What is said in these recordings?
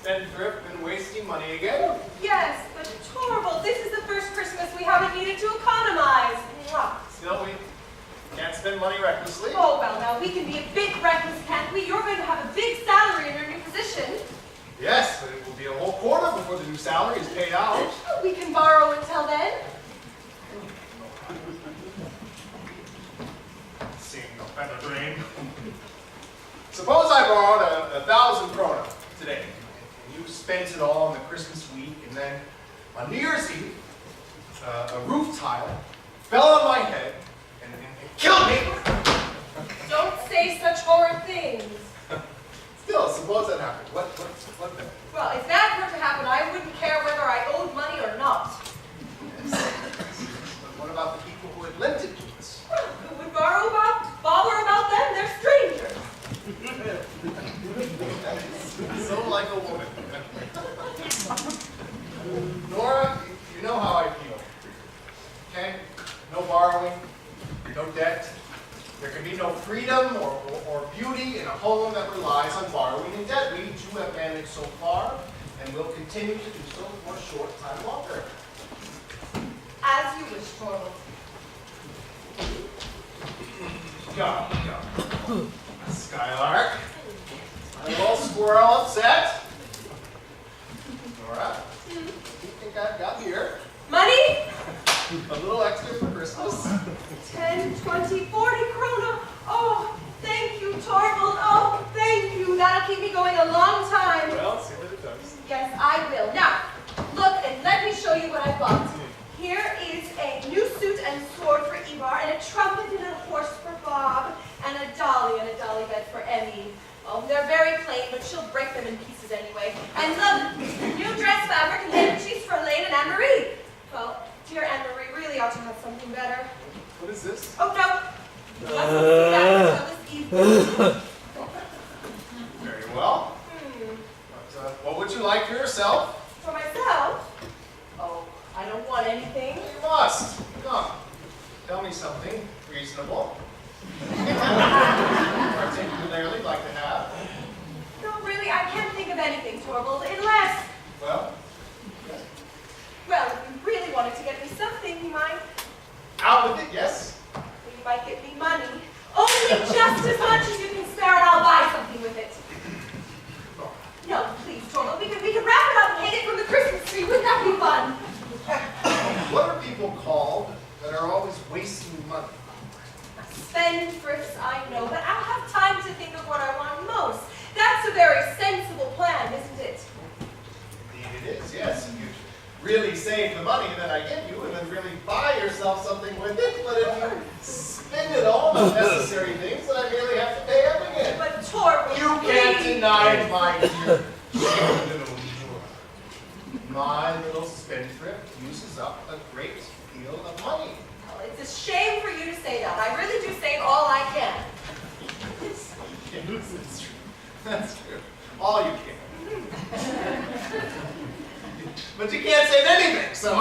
spendthrift been wasting money again? Yes, but Torvald, this is the first Christmas we haven't needed to economize. Mwah. Still, we can't spend money recklessly. Oh, well, now, we can be a bit reckless, can't we? You're going to have a big salary in your new position. Yes, but it will be a whole quarter before the new salary is paid out. Oh, we can borrow until then. Seeing no better drain. Suppose I borrowed 1,000 krona today, and you spent it all on the Christmas week, and then on New Year's Eve, a roof tile fell on my head and killed me. Don't say such horrid things. Still, suppose that happened. What then? Well, if that were to happen, I wouldn't care whether I owed money or not. Yes. But what about the people who had lent it to us? Well, who would bother about them? They're strangers. So like a woman. Nora, you know how I feel. Okay? No borrowing, no debt. There can be no freedom or beauty in a home that relies on borrowing and debt. We too have managed so far, and will continue to do so for a short time longer. As you wish, Torvald. Go. Skylark. A little squirrel upset. Nora, what do you think I've got here? Money? A little extra for Christmas. 10, 20, 40 krona. Oh, thank you, Torvald. Oh, thank you. That'll keep me going a long time. Well, see what it does. Yes, I will. Now, look and let me show you what I bought. Here is a new suit and sword for Ivar, and a trumpet and a horse for Bob, and a dolly bed for Emmy. Oh, they're very plain, but she'll break them in pieces anyway. And look, new dress fabric and handkerchiefs for Elaine and Anne-Marie. Well, dear Anne-Marie really ought to have something better. What is this? Oh, no. You mustn't see that until this evening. Very well. But what would you like for yourself? For myself? Oh, I don't want anything. You must. Come. Tell me something reasonable. Particularly like to have. No, really, I can't think of anything, Torvald, unless... Well? Well, if you really wanted to get me something, you might... Out with it, yes? You might get me money. Only just as much as you can spare, and I'll buy something with it. No, please, Torvald, we could wrap it up and hang it from the Christmas tree. Wouldn't that be fun? What are people called that are always wasting money? Spendthrifts, I know, but I'll have time to think of what I want most. That's a very sensible plan, isn't it? Indeed it is, yes. You really save the money that I give you and then really buy yourself something with it, but if you spend it all on necessary things, then I really have to pay up again. But Torvald, you can't deny it, my dear little Nora. My little spendthrift uses up a great deal of money. Well, it's a shame for you to say that. I really do save all I can. Yes, it's true. That's true. All you can. But you can't save anything, so.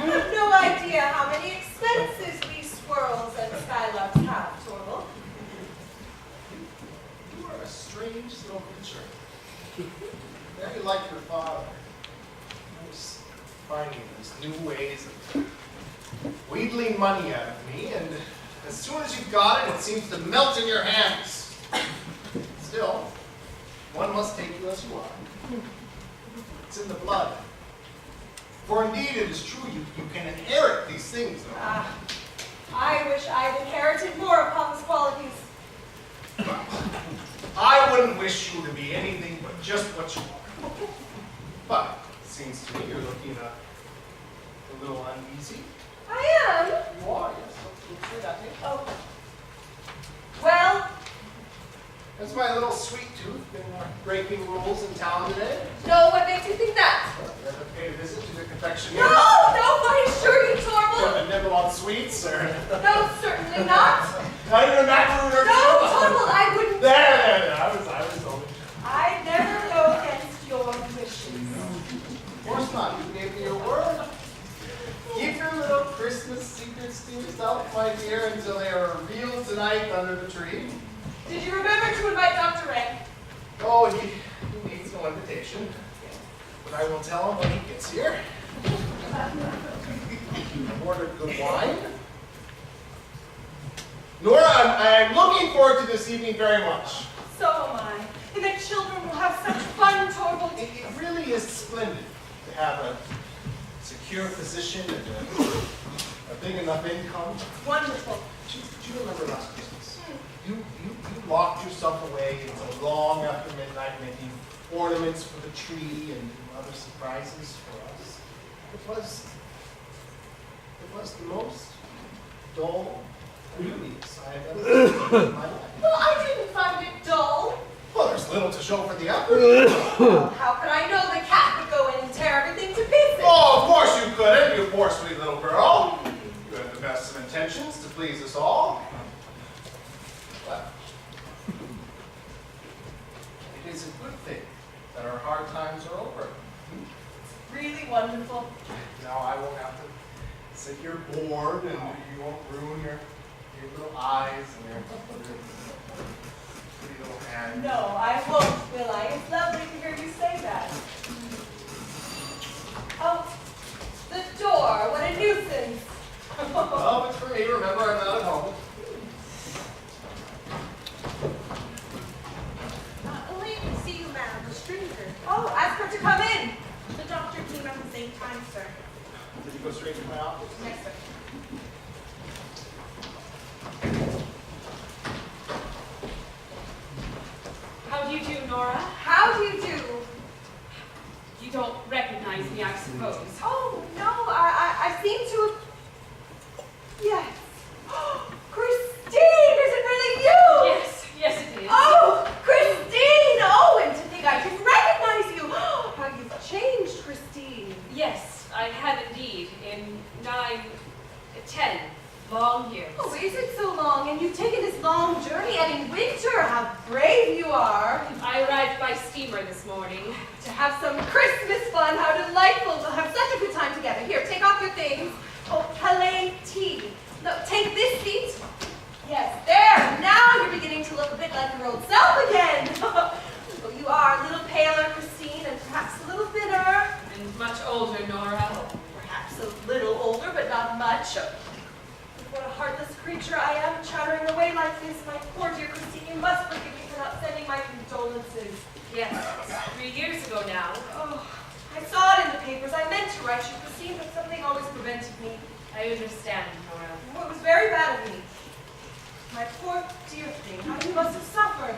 You have no idea how many expenses we squirrels and skylarks have, Torvald. You are a strange little creature. Very like your father. Always finding these new ways of wheedling money out of me, and as soon as you've got it, it seems to melt in your hands. Still, one must take you as you are. It's in the blood. For indeed it is true, you can inherit these things. I wish I had inherited more of Papa's qualities. I wouldn't wish you to be anything but just what you are. But it seems to me you're looking a little uneasy. I am. You are, yes. Let's say that. Oh. Well, has my little sweet tooth been breaking rules in town today? no, what makes you think that? You ever paid a visit to the confectionery? No, I assure you, Torvald. Never want sweets, or? No, certainly not. Not even a macaroon or No, two? Torvald, I wouldn't. There. I was only. I'd never go against your wishes. Of course not. You gave me your word. Keep your little Christmas secrets to yourself, my dear, until they are revealed tonight under the tree. Did you remember to invite Dr. Ray? Oh, he formal invitation, but I will tell him when he gets here. I've ordered good wine. Nora, I'm looking forward to this evening very much. So am I. And the children will have such fun, Torvald. It really is splendid to have a secure position and a big enough income. Wonderful. Do you remember last Christmas? You locked yourself away until long after midnight making ornaments for the tree and other surprises for us. It was the most dull movies I have ever seen in my life. Well, I didn't find it dull. Well, there's little to show for the effort. Well, how could I know the cat would go in and tear everything to pieces? Oh, of course you couldn't, you poor sweet little girl. You had the best of intentions to please us all. But it is a good thing that our hard times are over. Really wonderful. Now I won't have to sit here bored, and you won't ruin your little eyes and your pretty little hands. No, I won't, will I? It's lovely to hear you say that. Oh, the door. What a nuisance. Well, it's for me. Remember, I'm not at home. Elaine to see you, madam, a stranger. Oh, ask her to come in. The doctor came at the same time, sir. Did you go straight to my office? Yes, sir. How do you do, Nora? How do you do? You don't recognize me, I suppose. Oh, no, I seem to have... Yes. Christine, is it really you? Yes, it is. Oh, Christine! Oh, and to think I didn't recognize you. How you've changed, Christine. Yes, I have indeed, in 10 long years. Oh, is it so long? And you've taken this long journey, and in winter, how brave you are. I arrived by steamer this morning. To have some Christmas fun, how delightful. We'll have such a good time together. Here, take off your things. Oh, Calais tea. No, take this seat. Yes, there. Now you're beginning to look a bit like your old self again. Well, you are a little paler, Christine, and perhaps a little thinner. And much older, Nora. Perhaps a little older, but not much. What a heartless creature I am, chattering away like this. My poor dear Christine, you must forgive me for not sending my condolences. Yes, 3 years ago now. Oh, I saw it in the papers. I meant to write you, Christine, but something always prevented me. I understand, Nora. Oh, it was very bad of me. My poor dear thing, how you must have suffered.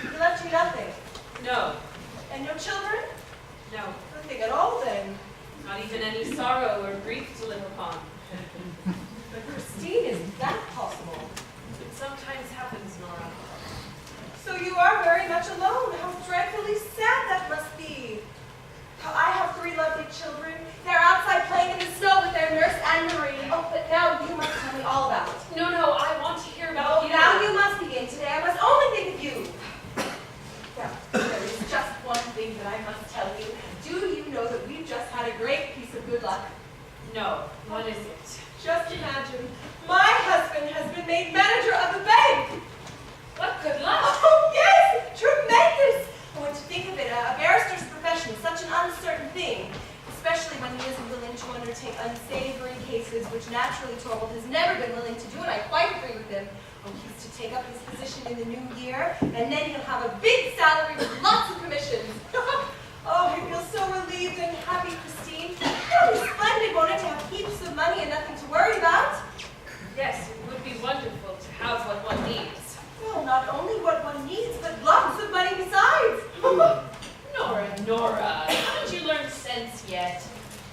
He left you nothing. No, And no children? no, Nothing at all, then. not even any sorrow or grief to live upon. But Christine, is that possible? It sometimes happens, Nora. So you are very much alone. How dreadfully sad that must be. I have 3 lovely children. They're outside playing in the snow with their nurse Anne-Marie. Oh, but now you must tell me all about it. No, I want to hear about Oh, you. now you must begin today. I must only think of you. Now, there is just one thing that I must tell you. Do you know that we've just had a great piece of good luck? No, what is it? Just imagine, my husband has been made manager of the bank. What good luck! Oh, yes, tremendous. Oh, and to think of it, a barrister's profession is such an uncertain thing, especially when he isn't willing to undertake unsavory cases, which naturally Torvald has never been willing to do, and I quite agree with him. Oh, he's to take up his position in the new year, and then he'll have a big salary with lots of commissions. Oh, he feels so relieved and happy, Christine. It'll be splendid, won't it, to have heaps of money and nothing to worry about? Yes, it would be wonderful to have what one needs. Well, not only what one needs, but lots of money besides. Nora, haven't you learned sense yet?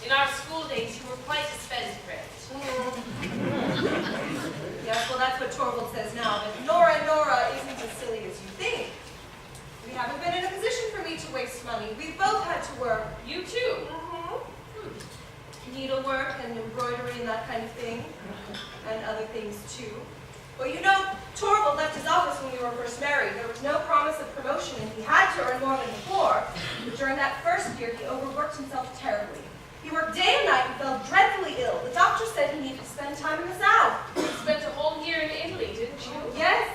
In our school days, you were quite a spendthrift. Yes, well, that's what Torvald says now, but Nora isn't as silly as you think. We haven't been in a position for me to waste money. We've both had to work. You too. Needlework and embroidery and that kind of thing, and other things too. Well, you know, Torvald left his office when we were first married. There was no promise of promotion, and he had to earn more than before. But during that first year, he overworked himself terribly. He worked day and night and fell dreadfully ill. The doctor said he needed to spend time in the South. You spent a whole year in Italy, didn't you? Yes,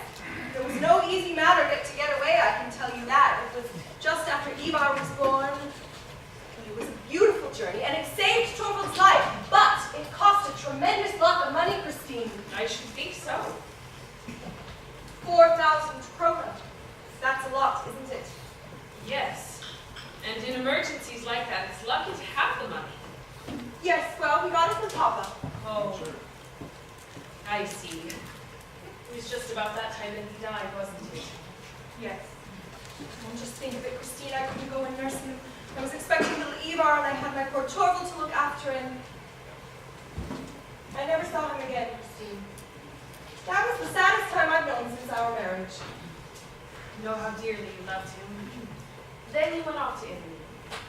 it was no easy matter to get away, I can tell you that. It was just after Ivar was born. But it was a beautiful journey, and it saved Torvald's life. But it cost a tremendous lot of money, Christine. I should think so. 4,000 krona. That's a lot, isn't it? Yes. And in emergencies like that, it's lucky to have the money. Yes, well, we got it from Papa. Oh, I see. It was just about that time that he died, wasn't it? Yes. And just think of it, Christine, I couldn't go and nurse him. I was expecting little Ivar, and I had my poor Torvald to look after, and I never saw him again, Christine. That was the saddest time I've known since our marriage. You know how dearly you loved him. Then you went off to Italy.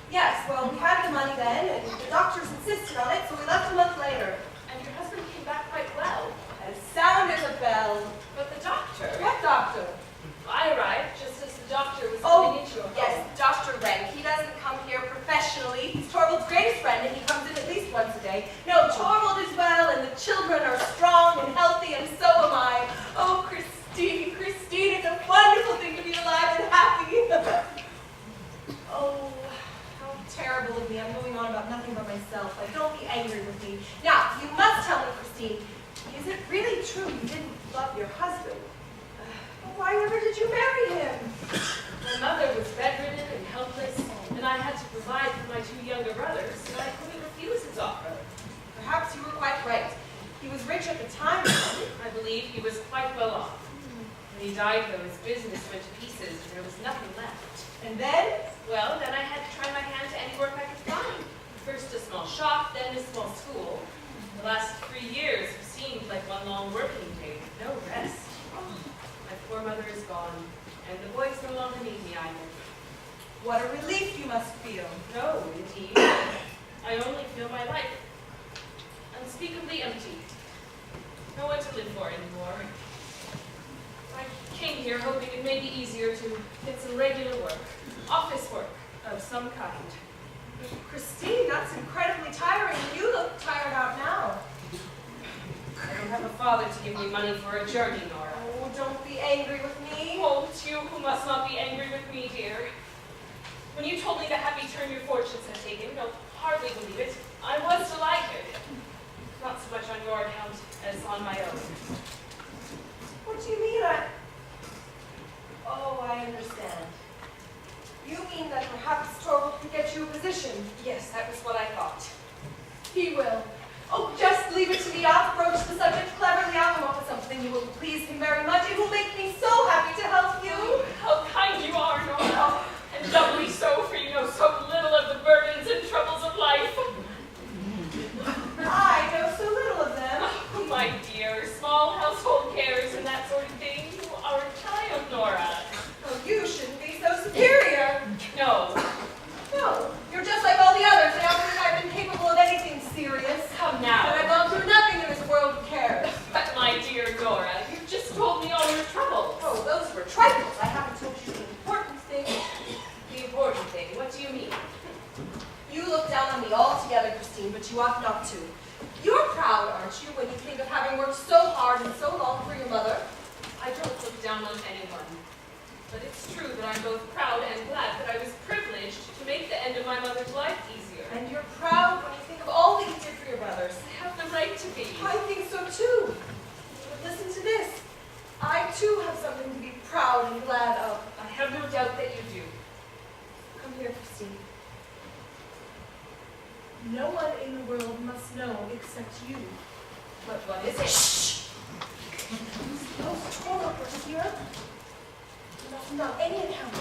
Yes, well, we had the money then, and the doctors insisted on it, so we left a month later. And your husband came back quite well. As sound as a bell. But the doctor... What doctor? I arrived just as the doctor was Oh, coming into a home. yes, Dr. Wren. He doesn't come here professionally. He's Torvald's greatest friend, and he comes in at least once a day. No, Torvald is well, and the children are strong and healthy, and so am I. Oh, Christine, Christine, it's a wonderful thing to be alive and happy. Oh, how terrible of me. I'm going on about nothing but myself. Don't be angry with me. Now, you must tell me, Christine, is it really true you didn't love your husband? Why ever did you marry him? My mother was bedridden and helpless, and I had to provide for my two younger brothers, so I couldn't refuse his offer. Perhaps you were quite right. He was rich at the time. I believe he was quite well off. When he died, though, his business went to pieces, and there was nothing left. And then? Well, then I had to try my hand to any work I could find. First a small shop, then a small school. The last 3 years have seemed like one long working day with no rest. My poor mother is gone, and the boys no longer need me either. What a relief you must feel. No, indeed. I only feel my life unspeakably empty. No one to live for anymore. I came here hoping it may be easier to get some regular work, office work of some kind. Christine, that's incredibly tiring. You look tired out now. I don't have a father to give me money for a journey, Nora. Oh, don't be angry with me. Oh, it's you who must not be angry with me, dear. When you told me the happy turn your fortunes had taken, you'll hardly believe it, I was delighted. Not so much on your account as on my own. What do you mean? Oh, I understand. You mean that perhaps Torvald could get you a position? Yes, that was what I thought. He will. Oh, just leave it to me. I'll broach the subject cleverly. I'll come up with something that will please him very much. It will make me so happy to help you. How kind you are, Nora. And doubly so, for you know so little of the burdens and troubles of life. I know so little of them. Oh, my dear, small household cares and that sort of thing. You are a child, Nora. Oh, you shouldn't be so superior. No. No, you're just like all the others. They all think I've been capable of anything serious. Come now. But I've gone through nothing in this world of cares. But my dear Nora, you've just told me all your troubles. Oh, those were trifles. I haven't told you the important thing. The important thing, what do you mean? You look down on me altogether, Christine, but you ought not to. You're proud, aren't you, when you think of having worked so hard and so long for your mother? I don't look down on anyone. But it's true that I'm both proud and glad that I was privileged to make the end of my mother's life easier. And you're proud when you think of all that you did for your brothers. I have the right to be. I think so too. But listen to this. I too have something to be proud and glad of. I have no doubt that you do. Come here, Christine. No one in the world must know except you. But what is it? Shh! Those Torvald here. You must not any account.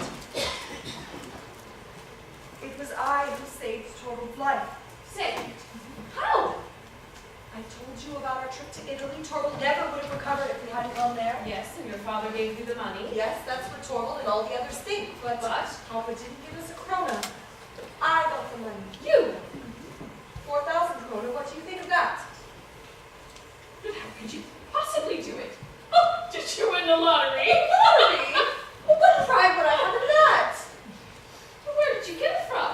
It was I who saved Torvald's life. Saved? How? I told you about our trip to Italy. Torvald never would have recovered if we hadn't gone there. Yes, and your father gave you the money. Yes, that's what Torvald and all the others think. But Papa didn't give us a krona. I got the money. You? 4,000 krona. What do you think of that? But how could you possibly do it? Oh, did you win the lottery? Lottery? Well, what pride would I have in that? Where did you get it from?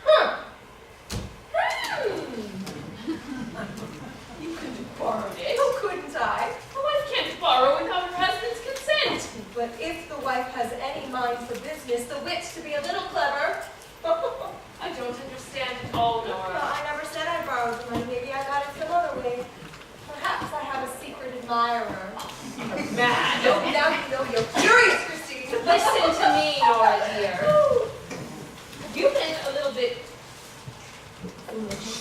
Huh. You couldn't have borrowed it. Oh, couldn't I? A wife can't borrow without her husband's consent. But if the wife has any mind for business, the wit wit to be a little clever. I don't understand at all, Well, Nora. I never said I borrowed the money. Maybe I got it some other way. Perhaps I have a secret admirer. You're mad. No, now you know you're furious, Christine. Listen to me, Nora, dear. You've been a little bit foolish,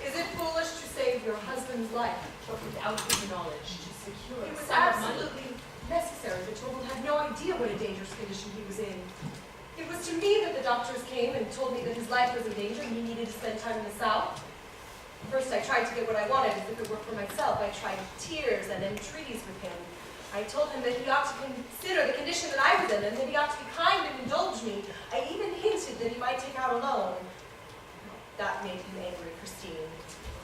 Is it foolish to save your husband's life? but without his knowledge to secure It a was sum of money. absolutely necessary. The Torvald had no idea what a dangerous condition he was in. It was to me that the doctors came and told me that his life was in danger and he needed to spend time in the South. First, I tried to get what I wanted as if it were for myself. I tried tears and entreaties with him. I told him that he ought to consider the condition that I was in and that he ought to be kind and indulge me. I even hinted that he might take out a loan. That made him angry, Christine.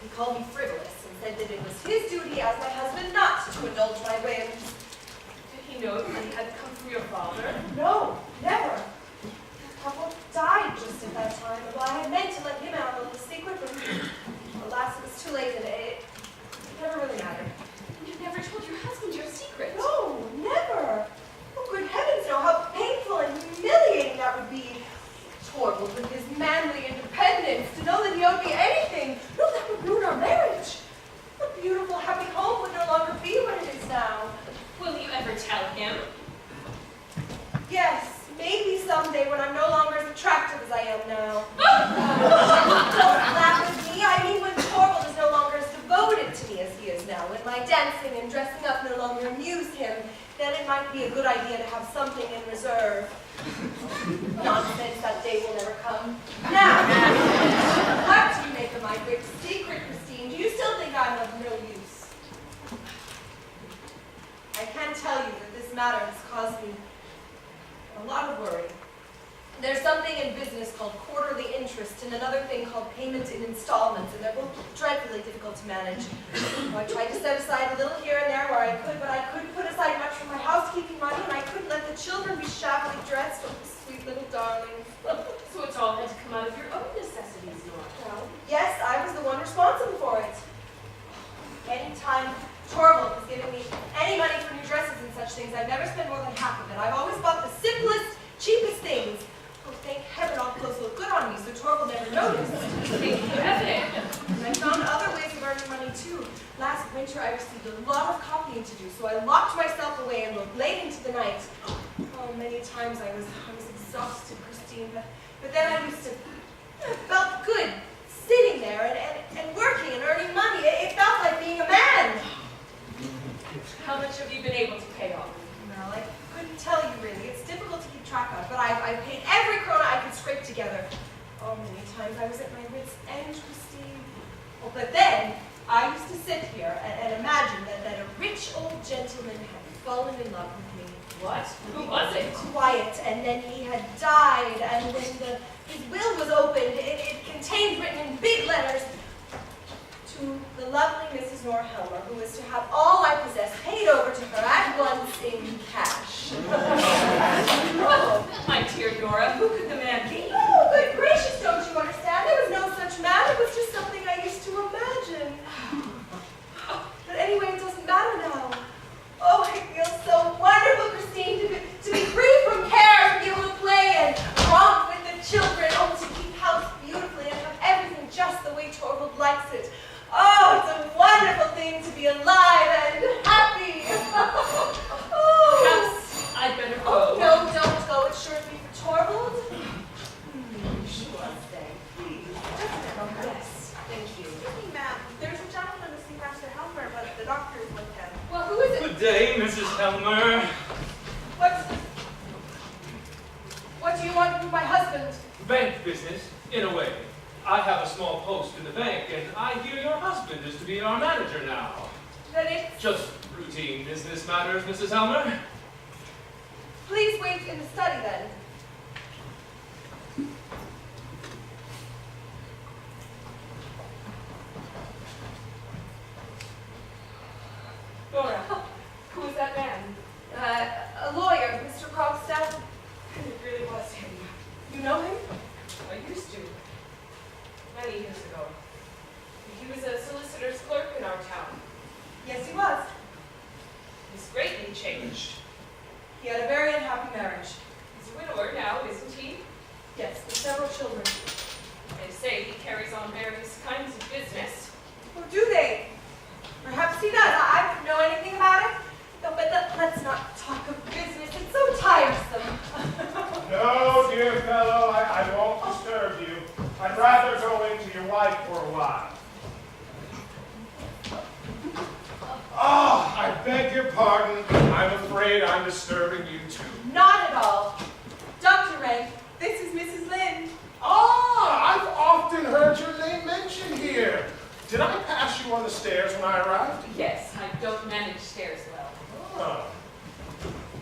He called me frivolous and said that it was his duty as my husband not to indulge my whims. Did he know that he had come from your father? No, never. The couple died just at that time. Well, I had meant to let him out on the secret, but alas, it was too late and it never really mattered. You never told your husband your secret. No, never. Oh, good heavens, no, how painful and humiliating that would be. Torvald with his manly independence, to know that he owed me anything. No, that would ruin our marriage. The beautiful, happy home would no longer be what it is now. Will you ever tell him? Yes, maybe someday when I'm no longer as attractive as I am now. Don't laugh at me. I mean when Torvald is no longer as devoted to me as he is now, when my dancing and dressing up no longer amuse him, then it might be a good idea to have something in reserve. Nonsense, that day will never come. Now, what do you make of my great secret, Christine? Do you still think I'm of no use? I can tell you that this matter has caused me a lot of worry. There's something in business called quarterly interest and another thing called payment in installments, and they're both dreadfully difficult to manage. I tried to set aside a little here and there where I could, but I couldn't put aside much for my housekeeping money, and I couldn't let the children be shabbily dressed. Oh, sweet little darlings. So it's all had to come out of your own necessities, Nora. Well, yes, I was the one responsible for it. Anytime Torvald has given me any money for new dresses and such things, I've never spent more than half of it. I've always bought the simplest, cheapest things. Oh, thank heaven, all clothes look good on me, so Torvald never noticed. Thank heaven. And I found other ways of earning money, too. Last winter, I received a lot of copying to do, so I locked myself away and wrote late into the night. Oh, many times I was exhausted, Christine, but then I felt good sitting there and working and earning money. It felt like being a man. How much have you been able to pay off? Well, I couldn't tell you really. It's difficult to keep track of, but I paid every krona I could scrape together. Oh, many times I was at my wit's end, Christine. Oh, but then I used to sit here and imagine that a rich old gentleman had fallen in love with me. What? Who was it? Quiet, and then he had died, and when his will was opened, it contained written in big letters, to the lovely Mrs. Nora Helmer, who was to have all I possess paid over to her at once in cash. Oh, my dear Nora, who could the man be? Oh, good gracious, don't you understand? There was no such man. It was just something I used to imagine. But anyway, it doesn't matter now. Oh, I feel so wonderful, Christine, to be free from care, to be able to play and romp with the children, oh, to keep house beautifully and have everything just the way Torvald likes it. Oh, it's a wonderful thing to be alive and happy. Oh. Perhaps I'd better Oh, go. no, don't go. It's sure to be for Torvald. Sure, stay, please. Yes, thank you. Excuse me, ma'am. There's a gentleman to see Master Helmer, but the doctor is with him. Well, who is it? Good day, Mrs. Helmer. What do you want with my husband? Bank business, in a way. I have a small post in the bank, and I hear your husband is to be our manager now. That it's... Just routine business matters, Mrs. Helmer. Please wait in the study, then. Nora, who is that man? A lawyer, Mr. Krogstad. It really was him. You know him? I used to. Many years ago. He was a solicitor's clerk in our town. Yes, he was. He's greatly changed. He had a very unhappy marriage. several children. They say he carries on various kinds of business. Or do they? Perhaps he does. I don't know anything about it. No, but let's not talk of business. It's so tiresome. No, dear fellow, I won't disturb you. I'd rather go into your wife for a while. Oh, I beg your pardon. I'm afraid I'm disturbing you too. Not at all. Dr. Rank, this is Mrs. Lynde. Ah, I've often heard your name mentioned here. Did I pass you on the stairs when I arrived? Yes, I don't manage stairs well. Ah.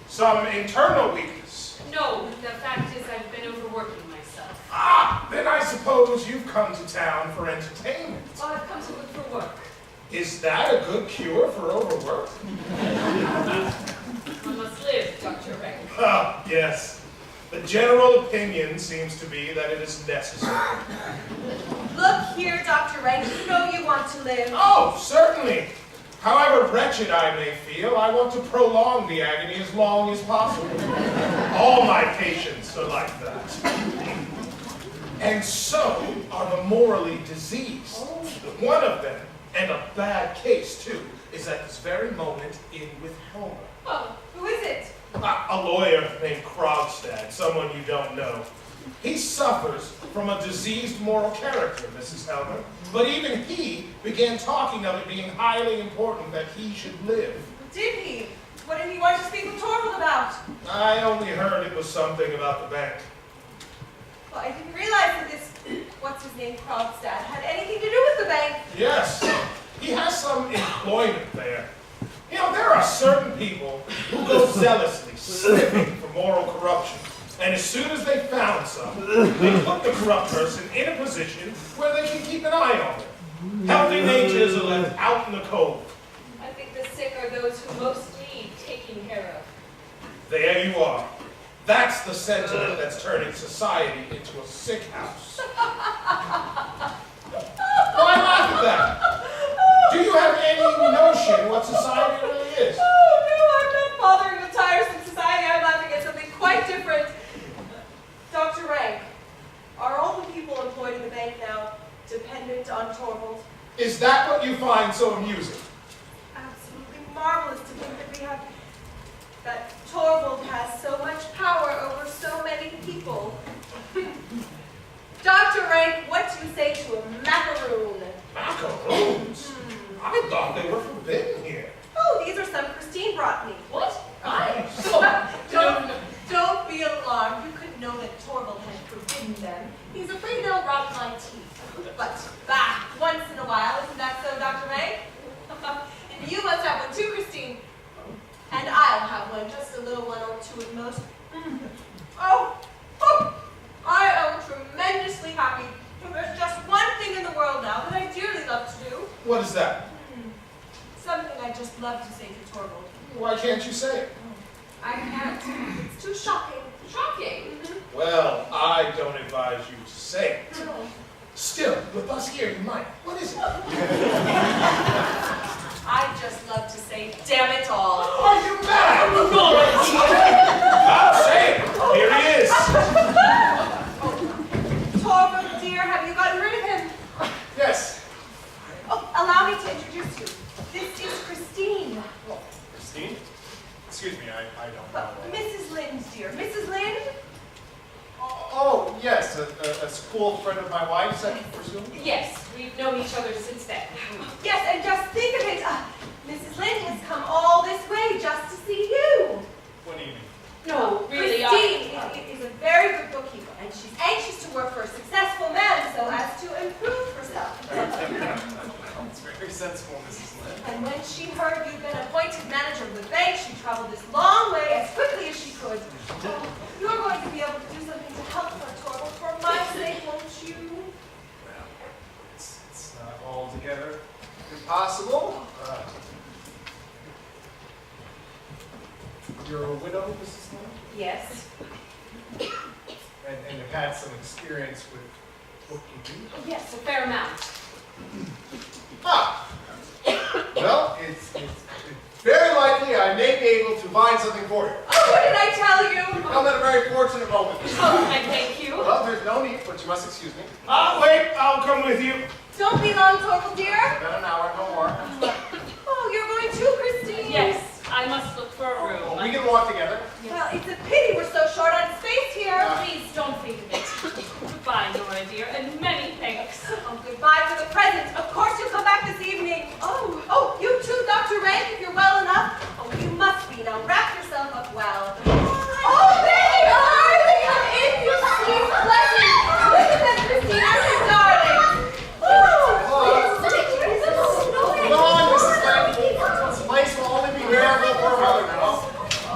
Some internal weakness. No, the fact is I've been overworking myself. Ah, then I suppose you've come to town for entertainment. Well, I've come to look for work. Is that a good cure for overwork? One must live, Dr. Rank. Ah, yes. The general opinion seems to be that it is necessary. Look here, Dr. Rank. You know you want to live. Oh, certainly. However wretched I may feel, I want to prolong the agony as long as possible. All my patients are like that. And so are the morally diseased. One of them, and a bad case too, is at this very moment in with Helmer. Oh, who is it? A lawyer named Krogstad, someone you don't know. He suffers from a diseased moral character, Mrs. Helmer, but even he began talking of it being highly important that he should live. Did he? What did he want to speak with Torvald about? I only heard it was something about the bank. Well, I didn't realize that this, what's his name, Krogstad, had anything to do with the bank. Yes, he has some employment there. You know, there are certain people who go zealously sniffing for moral corruption. And as soon as they found some, they put the corrupt person in a position where they can keep an eye on them. Healthy natures are left out in the cold. I think the sick are those who most need taking care of. There you are. That's the sentiment that's turning society into a sick house. Why laugh at that? Do you have any notion what society really is? Oh, no, I'm not bothering with tiresome society. I'm laughing at something quite different. Dr. Rank, are all the people employed in the bank now dependent on Torvald? Is that what you find so amusing? Absolutely marvelous to think that Torvald has so much power over so many people. Dr. Rank, what do you say to a macaroon? Macaroons? I thought they were forbidden here. Oh, these are some Christine brought me. What? Don't be alarmed. You could know that Torvald had forbidden them. He's afraid they'll rot my teeth. But, once in a while, isn't that so, Dr. Rank? And you must have one too, Christine. And I'll have one, just a little one or two at most. Oh, I am tremendously happy. There's just one thing in the world now that I dearly love to do. What is that? Something I just love to say to Torvald. Why can't you say it? I can't. It's too shocking. Shocking. Well, I don't advise you to say it. No. Still, with us here, you might. What is it? I just love to say, damn it all. Are you mad? I'll say it. Here he is. Torvald, dear, have you gotten rid of him? Yes. Oh, allow me to introduce you. This is Christine. Christine? Excuse me, I don't know. Mrs. Lynde, dear. Mrs. Lynde? Oh, yes, a school friend of my wife's, I presume? Yes, we've known each other since then. Yes, and just think of it. Mrs. Lynde has come all this way just to see you. What do you mean? No, really, Christine is a very good bookkeeper, and she's anxious to work for a successful man so as to improve herself. It's very sensible, Mrs. Lynde. And when she heard you'd been appointed manager of the bank, she traveled this long way as quickly as she could. Oh, you're going to be able to do something to help her, Torvald, for my sake, won't you? Well, it's not altogether impossible. You're a widow, Mrs. Lynde? Yes. And have had some experience with bookkeeping? Yes, a fair amount. Ah! Well, it's very likely I may be able to find something for you. Oh, what did I tell you? I'm at a very fortunate moment. Oh, I thank you. Well, there's no need, but you must excuse me. Wait, I'll come with you. Don't be long, Torkel dear. About an hour, no more. Oh, you're going too, Christine. Yes, I must look for a room. Well, we can walk together. Well, it's a pity we're so short on space here. Please don't think of it. Goodbye, Nora dear, and many thanks. Oh, goodbye for the present. Of course you'll come back this evening. Oh, you too, Dr. Rank, if you're well enough. Oh, you must be. Now wrap yourself up well. Oh, there they are! They come in, you sweet blessing. Look at them, Christine, aren't they darling? Come on, Mrs. Lane. This place will only be bearable for a while now.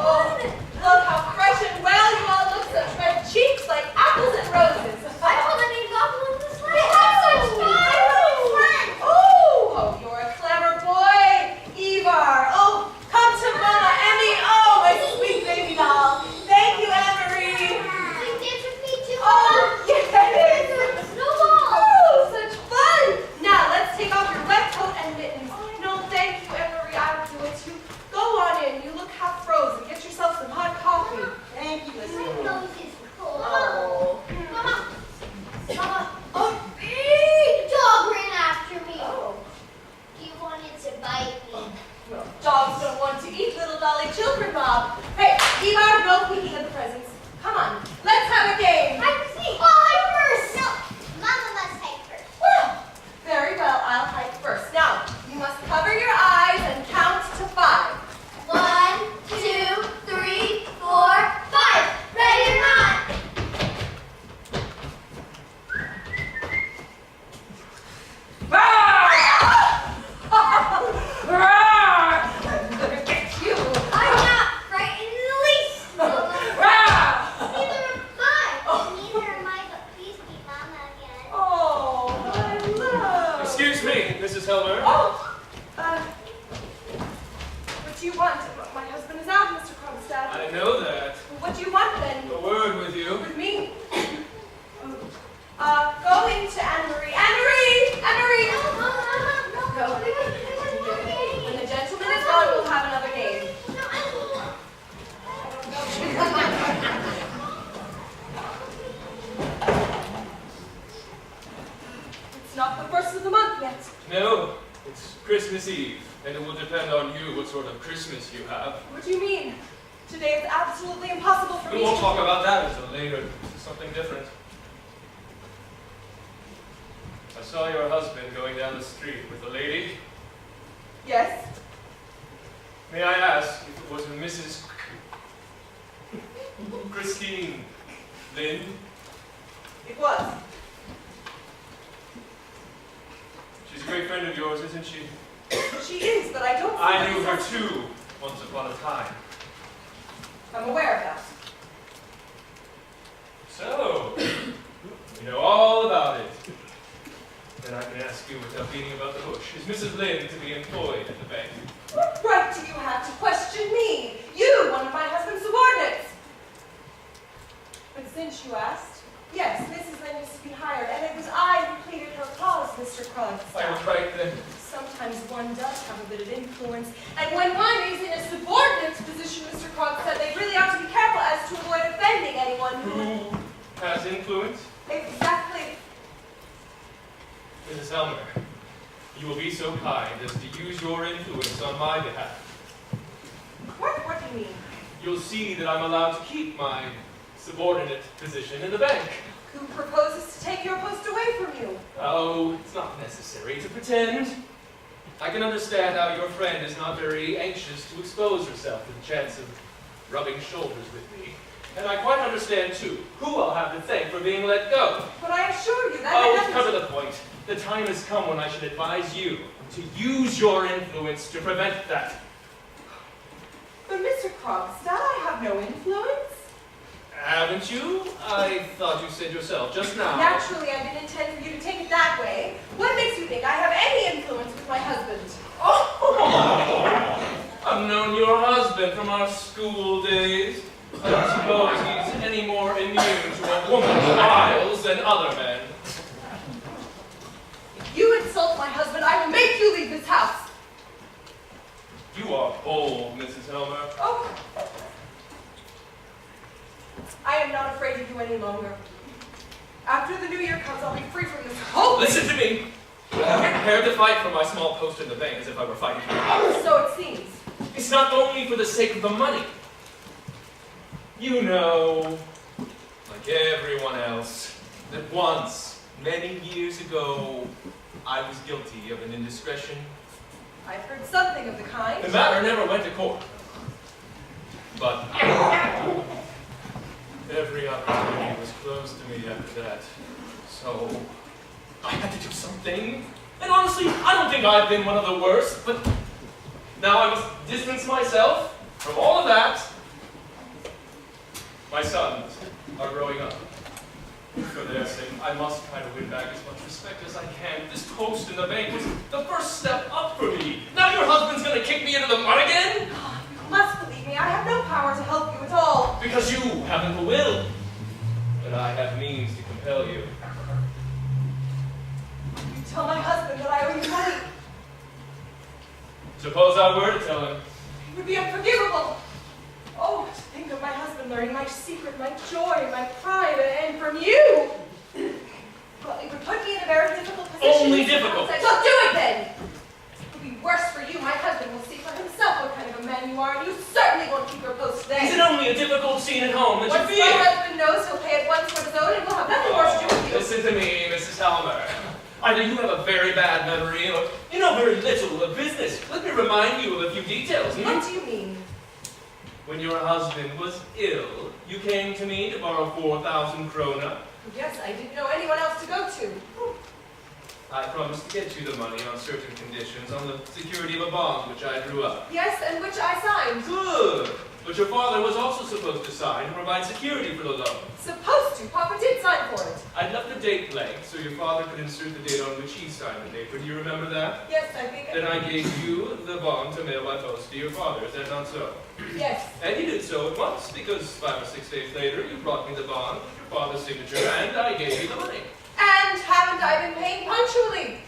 Oh, look how fresh and well you all look, such red cheeks like apples and roses. I told them they'd walk along the slide. They have such fun! Oh, you're a clever boy, Ivar. Oh, come to Mama, Emmy. Oh, my sweet baby doll. Thank you, Anne-Marie. Can you dance with me too? Oh, yes. Snowball! Oh, such fun. Now, let's take off your wet coat and mittens. No, thank you, Anne-Marie. I will do it. You go on in. You look half frozen. Get yourself some hot coffee. Thank you, My Missy. nose is cold. Oh. Mama, a big dog ran after me. Oh. He wanted to bite me. Well, dogs don't want to eat little dolly children, Bob. Hey, Ivar, no peeking at the presents. Come on, let's have a game. I see. Oh, I'm first. No, Mama must hike first. Well, very well, I'll hike first. Now, you must cover your eyes and count to 5. 1, 2, 3, 4, 5. Ready or not? I'm gonna get you. I'm not frightened in the least. Neither am I. Neither am I, but please be Mama again. Oh, my love. Excuse me, Mrs. Helmer. Oh, what do you want? My husband is out, Mr. Kronstadt. I know that. What do you want then? A word with you. With me? Go into Anne-Marie. Anne-Marie! Anne-Marie! Go. When the gentleman is gone, we'll have another game. It's not the first of the month yet. No, it's Christmas Eve, and it will depend on you what sort of Christmas you have. What do you mean? Today it's absolutely impossible for We me won't to... talk about that until later. This is something different. I saw your husband going down the street with a lady. Yes? May I ask if it was Mrs. Christine Lynn? It was. She's a great friend of yours, isn't she? She is, but I don't... I knew her too, once upon a time. I'm aware of that. So, you know all about it. Then I can ask you without beating about the bush. Is Mrs. Lynn to be employed at the bank? What right do you have to question me? You, one of my husband's subordinates. But since you asked, yes, Mrs. Lynn is to be hired, and it was I who pleaded her cause, Mr. Kronstadt. I was right then. Sometimes one does have a bit of influence, and when one is in a subordinate position, Mr. Kronstadt, they really ought to be careful as to avoid offending anyone Who has influence? Exactly. Mrs. Helmer, you will be so kind as to use your influence on my behalf. What do you mean? You'll see that I'm allowed to keep my subordinate position in the bank. Who proposes to take your post away from you? Oh, it's not necessary to pretend. I can understand how your friend is not very anxious to expose herself to the chance of rubbing shoulders with me. And I quite understand, too, who I'll have to thank for being let go. But I assure you that Oh, had to nothing come to the point. The time has come when I should advise you to use your influence to prevent that. But Mr. Krogstad, I have no influence. Haven't you? I thought you said yourself just now. Naturally, I didn't intend for you to take it that way. What makes you think I have any influence with my husband? Oh! I've known your husband from our school days. I don't suppose he's any more immune to a woman's wiles than other men. If you insult my husband, I will make you leave this house. You are bold, Mrs. Helmer. Oh. I am not afraid of you any longer. After the new year comes, I'll be free from this whole thing. Listen to me. I'm prepared to fight for my small post in the bank as if I were fighting for you. So it seems. It's not only for the sake of the money. You know, like everyone else, that once, many years ago, I was guilty of an indiscretion. I've heard something of the kind. The matter never went to court. But every opportunity was closed to me after that. So I had to do something. And honestly, I don't think I've been one of the worst, but now I must distance myself from all of that. My sons are growing up. For their sake, I must try to win back as much respect as I can. This post in the bank was the first step up for me. Now your husband's gonna kick me into the mud again? You must believe me, I have no power to help you at all. Because you haven't the will. But I have means to compel you. You tell my husband that I owe you money. Suppose I were to tell him. It would be unforgivable. Oh, to think of my husband learning my secret, my joy, my pride, and from you. Well, it would put me in a very difficult position. Only difficult. Well, do it then. It would be worse for you. My husband will see for himself what kind of a man you are, and you certainly won't keep your post today. Is it only a difficult scene at home that Once you my fear? husband knows, he'll pay at once for his own, and we'll have nothing more to do with you. Listen to me, Mrs. Helmer. Either you have a very bad memory, or you know very little of business. Let me remind you of a few details. What do you mean? When your husband was ill, you came to me to borrow 4,000 krona. Yes, I didn't know anyone else to go to. I promised to get you the money on certain conditions, on the security of a bond which I drew up. Yes, and which I signed. Good. But your father was also supposed to sign and provide security for the loan. Supposed to. Papa did sign for it. I'd left the date blank so your father could insert the date on which he signed the paper. Do you remember that? Yes, I think Then I gave you the bond to mail by post to your father. Is that not so? Yes. And you did so at once, because 5 or 6 days later, you brought me the bond with your father's signature, and I gave you the money. And haven't I been paying punctually?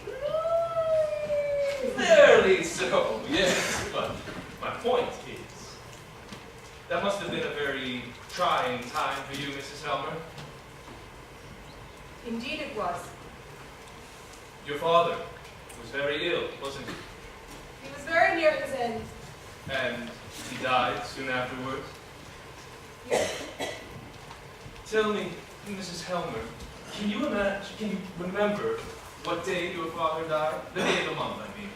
Fairly so, yes. But my point is, that must have been a very trying time for you, Mrs. Helmer. Indeed it was. Your father was very ill, wasn't he? He was very near his end. And he died soon afterwards. Yes. Tell me, Mrs. Helmer, can you remember what day your father died? The day of the month, I mean.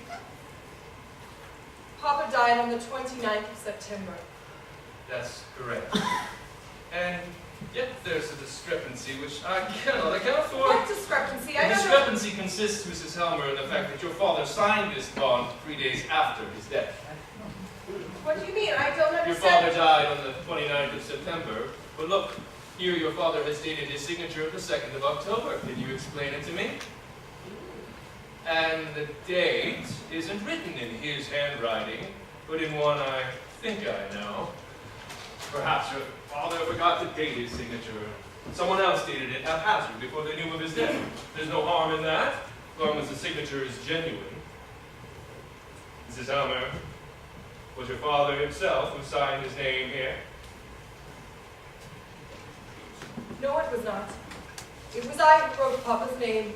Papa died on the 29th of September. That's correct. And yet there's a discrepancy which I cannot account for. What discrepancy? I The don't know. discrepancy consists, Mrs. Helmer, in the fact that your father signed this bond 3 days after his death. What do you mean? I don't Your father understand. died on the 29th of September, but look, here your father has dated his signature the 2nd of October. Can you explain it to me? And the date isn't written in his handwriting, but in one I think I know. Perhaps your father forgot to date his signature. Someone else dated it haphazard before they knew of his death. There's no harm in that, as long as the signature is genuine. Mrs. Helmer, was your father himself who signed his name here? No, it was not. It was I who wrote Papa's name.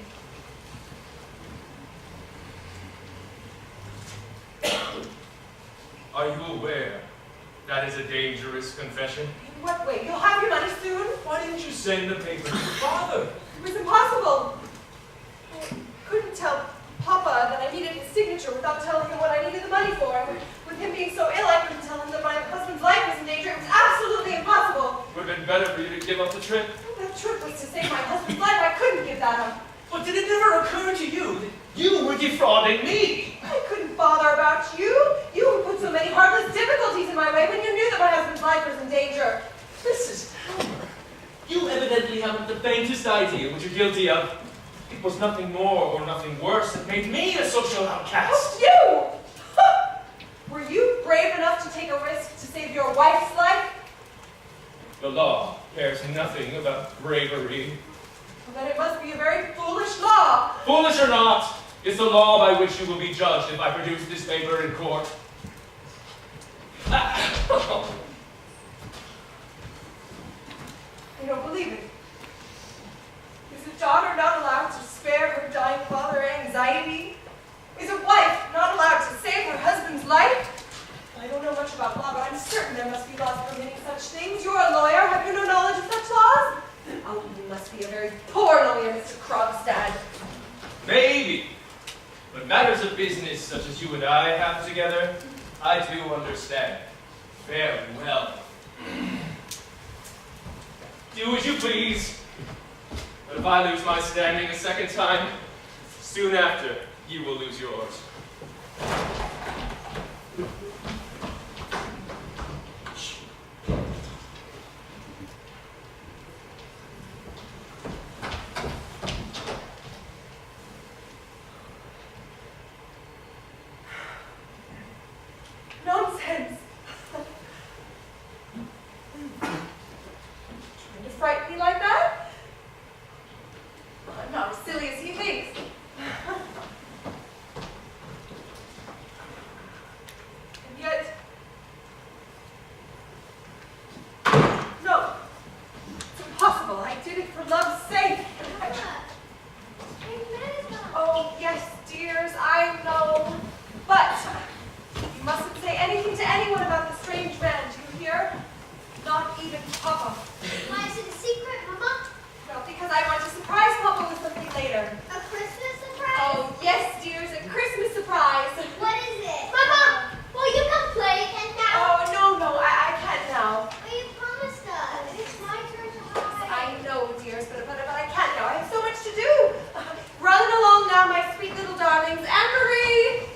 Are you aware that is a dangerous confession? In what way? You'll have your money soon? Why didn't you send the paper to your father? It was impossible. I couldn't tell Papa that I needed his signature without telling him what I needed the money for. With him being so ill, I couldn't tell him that my husband's life was in danger. It was absolutely impossible. Would have been better for you to give up the trip. That trip was to save my husband's life. I couldn't give that up. But did it never occur to you that you were defrauding me? I couldn't bother about you. You who put so many heartless difficulties in my way when you knew that my husband's life was in danger. Mrs. Helmer, you evidently haven't the faintest idea what you're guilty of. It was nothing more or nothing worse that made me a social outcast. You! Ha! Were you brave enough to take a risk to save your wife's life? The law cares nothing about bravery. Well, then it must be a very foolish law. Foolish or not, it's the law by which you will be judged if I produce this paper in court. You don't believe it. Is a daughter not allowed to spare her dying father anxiety? Is a wife not allowed to save her husband's life? I don't know much about law, but I'm certain there must be laws permitting such things. You're a lawyer. Have you no knowledge of such laws? Oh, you must be a very poor lawyer, Mr. Krogstad. Maybe. But matters of business such as you and I have together, I do understand very well. Do as you please. But if I lose my standing a second time, soon after, you will lose yours. Nonsense. Trying to frighten me like that? I'm not as silly as he thinks. And yet, no, it's impossible. I did it for love's sake. Oh, yes, dears, I know. But you mustn't say anything to anyone about the strange man, do you hear? Not even Papa. Why is it a secret, Mama? No, because I want to surprise Papa with something later. A Christmas surprise? Oh, yes, dears, a Christmas surprise. What is it? Mama, will you come play again now? Oh, no, I can't now. But you promised us. It's my turn to hide. I know, dears, but I can't now. I have so much to do. Run along now, my sweet little darlings. Anne-Marie!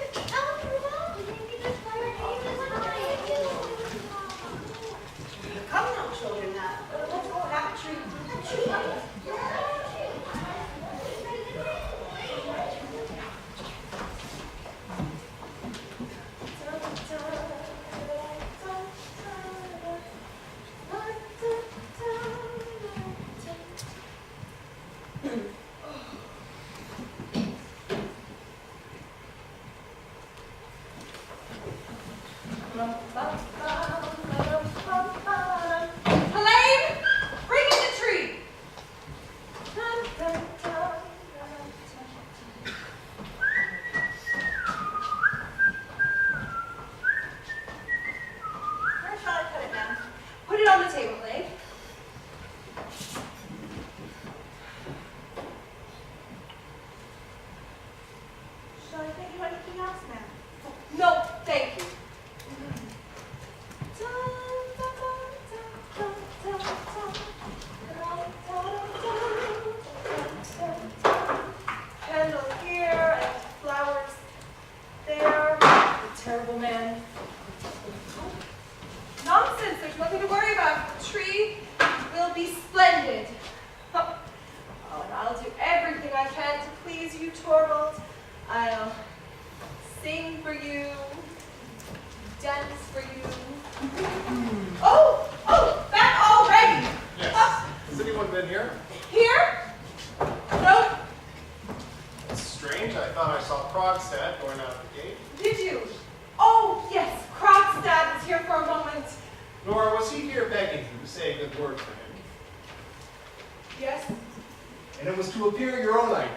Come now, children. Let's go have a treat. Helene, bring in the tree. Where shall I put it, ma'am? Put it on the table, Helene. Shall I get you anything else, ma'am? No, thank you. Candle here and flowers there. The terrible man. Nonsense, there's nothing to worry about. The tree will be splendid. Oh, and I'll do everything I can to please you, Torvald. I'll sing for you, dance for you. Oh, back already. Yes. Has anyone been here? Here? No, That's strange. I thought I saw Krogstad going out the gate. did you? Oh, yes, Krogstad was here for a moment. Nora, was he here begging you to say a good word for him? Yes? And it was to appear your own idea.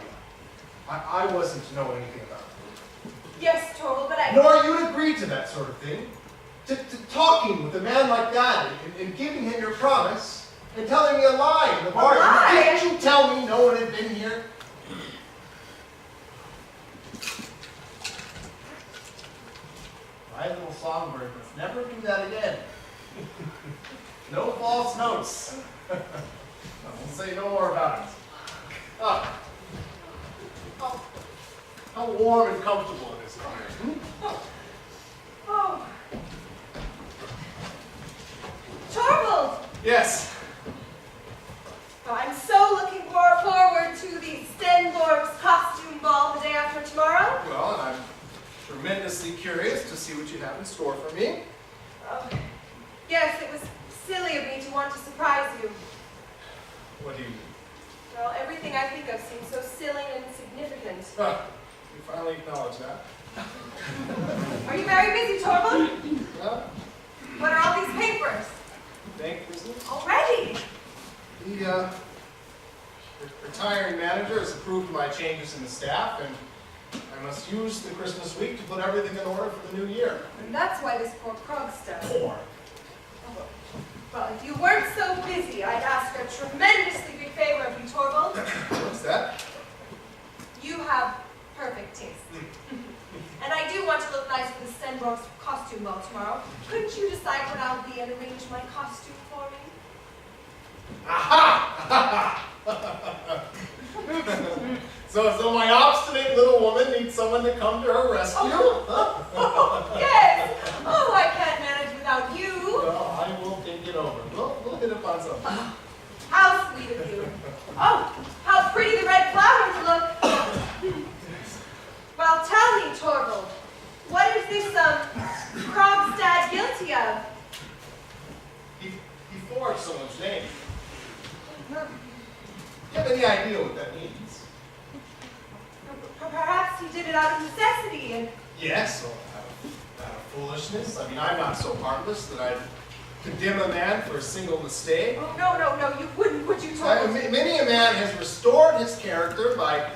I wasn't to know anything about it. Yes, Torvald, but I... Nora, you'd agree to that sort of thing. To talking with a man like that and giving him your promise and telling me a lie in the bar. lie? Didn't you tell me no one had been here? My little songbird must never do that again. No false notes. I won't say no more about it. Ah. How warm and comfortable it is in here. Oh. Torvald! Yes. Oh, I'm so looking forward to the Stenborg's costume ball the day after tomorrow. Well, and I'm tremendously curious to see what you have in store for me. Oh, yes, it was silly of me to want to surprise you. What do you mean? Well, everything I think of seems so silly and insignificant. Huh. You finally acknowledge that. Are you very busy, Torvald? Well, What are all these papers? bank business? Already? The retiring manager has approved my changes in the staff, and I must use the Christmas week to put everything in order for the new year. And that's why this poor Krogstad. Poor. Well, if you weren't so busy, I'd ask a tremendously big favor of you, Torvald. What's that? You have perfect taste. And I do want to look nice for the Stenbrook's costume ball tomorrow. Couldn't you decide what I'll be and arrange my costume for me? Aha! So my obstinate little woman needs someone to come to her rescue? Yes! Oh, I can't manage without you. Well, I will think it over. We'll hit upon something. How sweet of you. Oh, how pretty the red flowers look. Well, tell me, Torvald, what is this, Krogstad guilty of? He forged someone's name. Do you have any idea what that means? Perhaps he did it out of necessity and... Yes, or out of foolishness. I mean, I'm not so heartless that I'd condemn a man for a single mistake. Oh, no, you wouldn't, would you, Torvald? Many a man has restored his character by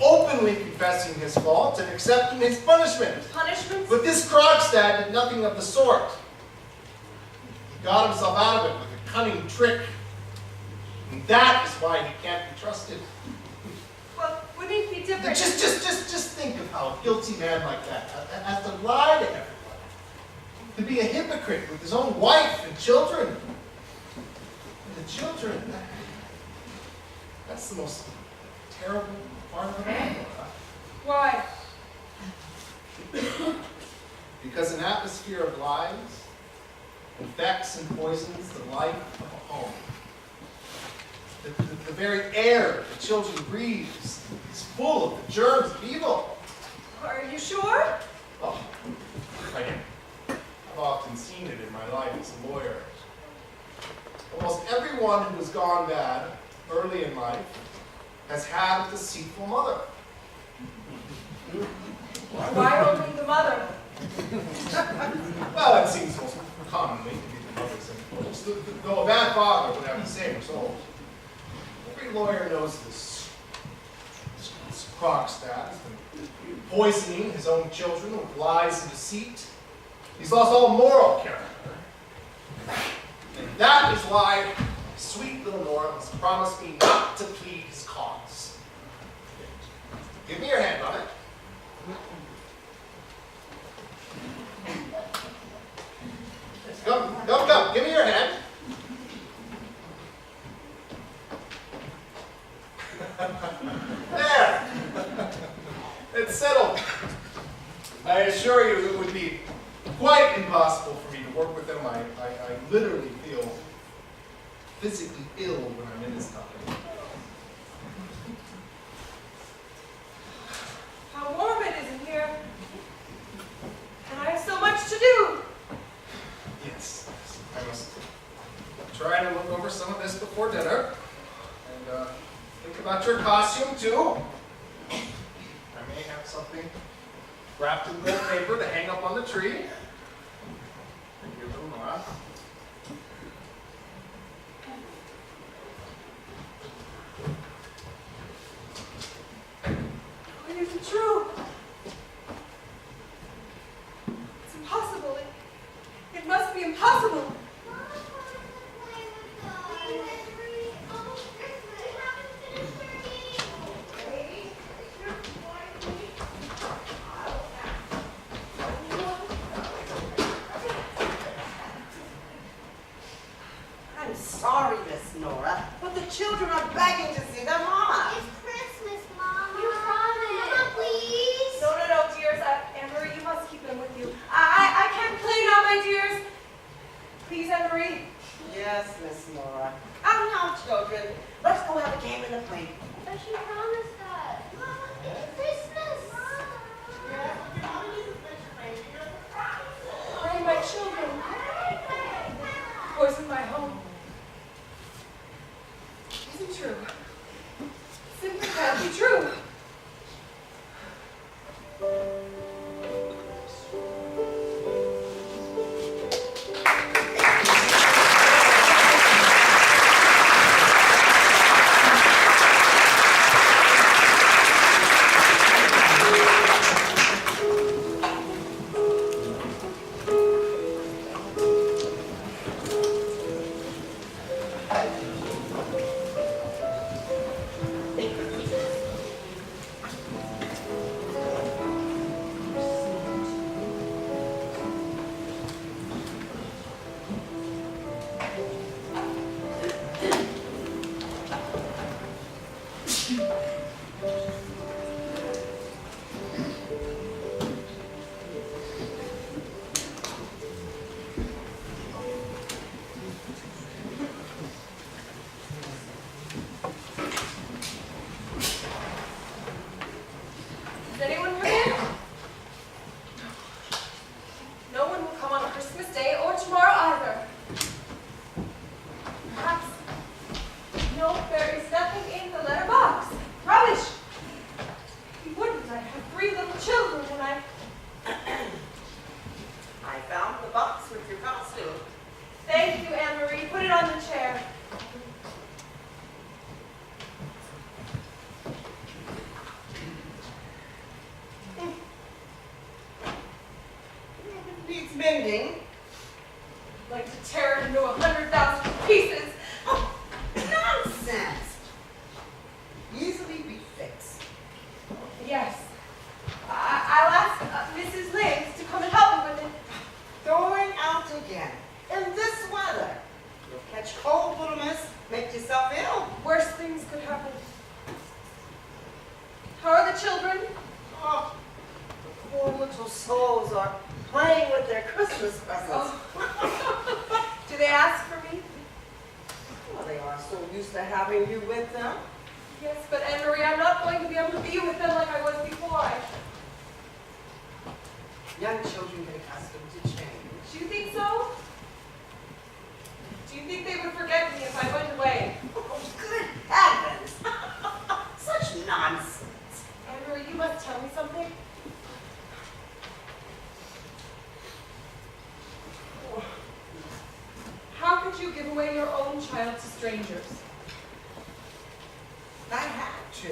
openly confessing his faults and accepting his punishment. Punishment? But this Krogstad did nothing of the sort. He got himself out of it with a cunning trick. And that is why he can't be trusted. Well, wouldn't it be different? Just think of how a guilty man like that has to lie to everyone. To be a hypocrite with his own wife and children. And the children, that's the most terrible part of it all. Why? Because an atmosphere of lies infects and poisons the life of a home. The very air the children breathe is full of the germs of evil. Are you sure? Oh, I am. I've often seen it in my life as a lawyer. Almost everyone who has gone bad early in life has had a deceitful mother. Why only the mother? Well, it seems most commonly to be the mother's influence, though a bad father would have the same result. Every lawyer knows this. This Krogstad has been poisoning his own children with lies and deceit. He's lost all moral character. And that is why sweet little Nora has promised me not to plead his cause. Give me your hand on it. Come, give me your hand. There. It's settled. I assure you it would be quite impossible for me to work with him. I literally feel physically ill when I'm in his company. How warm it is in here. And I have so much to do. Yes, I must try to look over some of this before dinner. And think about your costume, too. I may have something wrapped in gold paper to hang up on the tree. Thank you, little Nora. Oh, is it true? It's impossible. It must be impossible. I'm sorry, Miss Nora, but the children are begging to see their mama. It's Christmas, Mama. You promised. Mama, please. No, dears. Anne-Marie, you must keep them with you. I can't play now, my dears. Please, Anne-Marie. Yes, Miss Nora. Come now, children. Let's go have a game in the play. But she promised us. Mama, it's Christmas. Bring my children. Poison my home. Isn't true. Simply can't be true. Does anyone come in? No one will come on Christmas Day or tomorrow either. Perhaps. No, there is nothing in the letter box. Rubbish! You wouldn't. I have 3 little children and I found the box with your costume. Thank you, Anne-Marie. Put it on the chair. Needs mending. I'd like to tear it into 100,000 pieces. Nonsense. Easily be fixed. Yes. I'll ask Mrs. Lynns to come and help me with it. Going out again. In this weather. You'll catch cold, little miss. Make yourself ill. Worse things could happen. How are the children? Oh, the poor little souls are playing with their Christmas presents. Oh. Do they ask for me? Well, they are so used to having you with them. Yes, but Anne-Marie, I'm not going to be able to be with them like I was before. Young children get accustomed to change. Do you think so? Do you think they would forget me if I went away? Oh, good heavens! Such nonsense. Anne-Marie, you must tell me something. How could you give away your own child to strangers? I had to.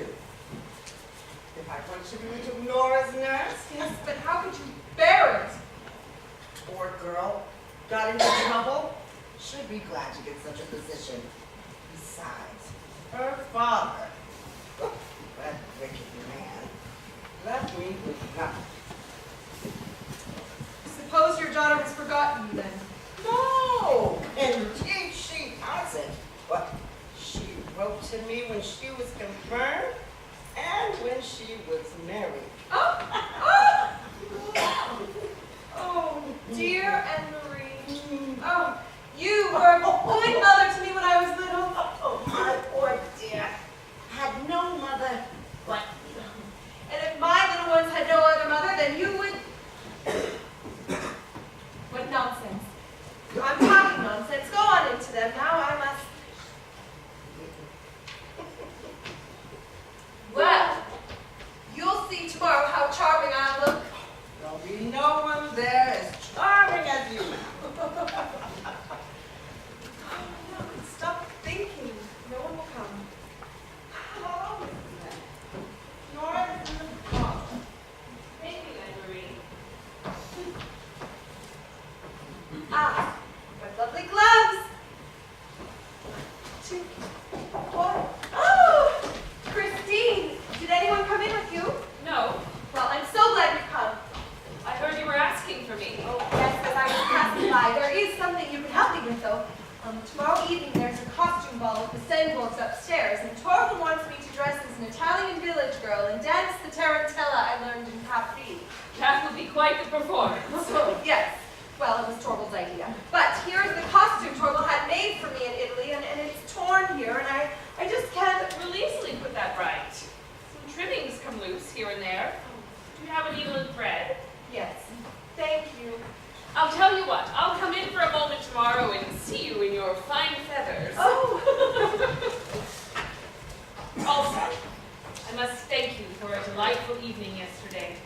If I wanted to be little Nora's nurse, Yes, but how could you bear it? poor girl got into trouble. Should be glad to get such a position. Besides, her father, that wicked man, left me with nothing. Suppose your daughter has forgotten you then. No, indeed she hasn't. But she wrote to me when she was confirmed and when she was married. Oh, oh, oh, dear Anne-Marie. Oh, you were a good mother to me when I was little. Oh, my poor dear. Had no mother but you. And if my little ones had no other mother, then you would... What nonsense. I'm talking nonsense. Go on into them. Now I must... Well, you'll see tomorrow how charming I'll look. There'll be no one there as charming as you. Oh, no, stop thinking. No one will come. How old is that? Nora's in the car. Thank you, Anne-Marie. Ah, what lovely gloves. 2, 4. Oh, Christine, did anyone come in with you? No, Well, I'm so glad you've come. I heard you were asking for me. Oh, yes, as I was passing by. There is something you can help me with, though. Tomorrow evening, there's a costume ball at the Sandbox upstairs, and Torvald wants me to dress as an Italian village girl and dance the Tarantella I learned in Capri. That will be quite the performance. So, yes. Well, it was Torvald's idea. But here's the costume Torvald had made for me in Italy, and it's torn here, and I just can't... We'll easily put that right. Some trimmings come loose here and there. Do you have a needle and thread? Yes. Thank you. I'll tell you what, I'll come in for a moment tomorrow and see you in your fine feathers. Oh! Also, I must thank you for a delightful evening yesterday.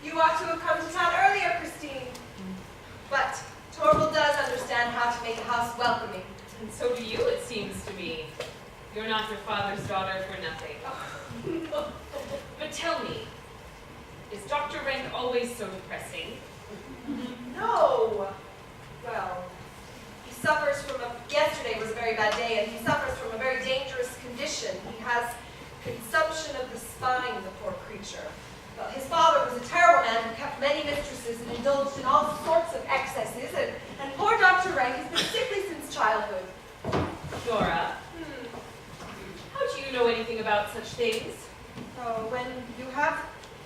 You ought to have come to town earlier, Christine. But Torvald does understand how to make a house welcoming. And so do you, it seems to me. You're not your father's daughter for nothing. But tell me, is Dr. Rank always so depressing? No. Well, he suffers from yesterday was a very bad day, and he suffers from a very dangerous condition. He has consumption of the spine, the poor creature. Well, his father was a terrible man who kept many mistresses and indulged in all sorts of excesses, and poor Dr. Rank has been sickly since childhood. Dora, how do you you know anything about such things? So when you have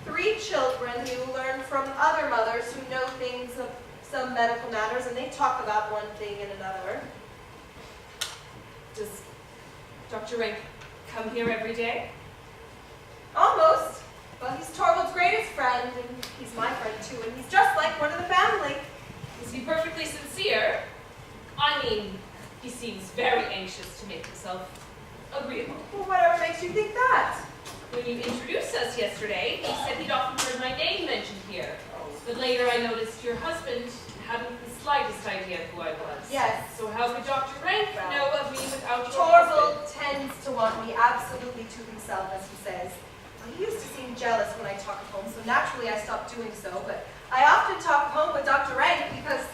3 children, you learn from other mothers who know things of some medical matters, and they talk about one thing and another. Does Dr. Rank come here every day? Almost. But he's Torvald's greatest friend, and he's my friend too, and he's just like one of the family. Is he perfectly sincere? I mean, he seems very anxious to make himself agreeable. Well, whatever makes you think that? When you introduced us yesterday, he said he'd often heard my name mentioned here. But later I noticed your husband hadn't the slightest idea who I was. Yes. So how could Dr. Rank know of me without your Torvald husband? tends to want me absolutely to himself, as he says. He used to seem jealous when I talk at home, so naturally I stopped doing so, but I often talk at home with Dr. Rank because,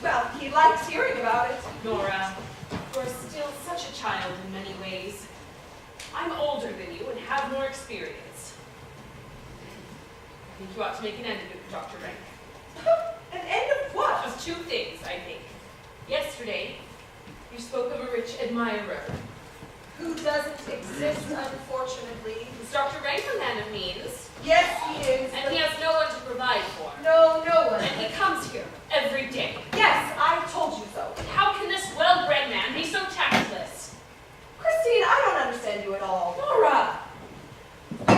well, he likes hearing about it. Nora, you're still such a child in many ways. I'm older than you and have more experience. I think you ought to make an end of it, Dr. Rank. An end of what? Of 2 things, I think. Yesterday, you spoke of a rich admirer. Who doesn't exist, unfortunately. Is Dr. Rank a man of means? Yes, he is. And he has no one to provide for. No one. And he comes here every day. Yes, I told you so. How can this well-bred man be so tactless? Christine, I don't understand you at all. Nora! Do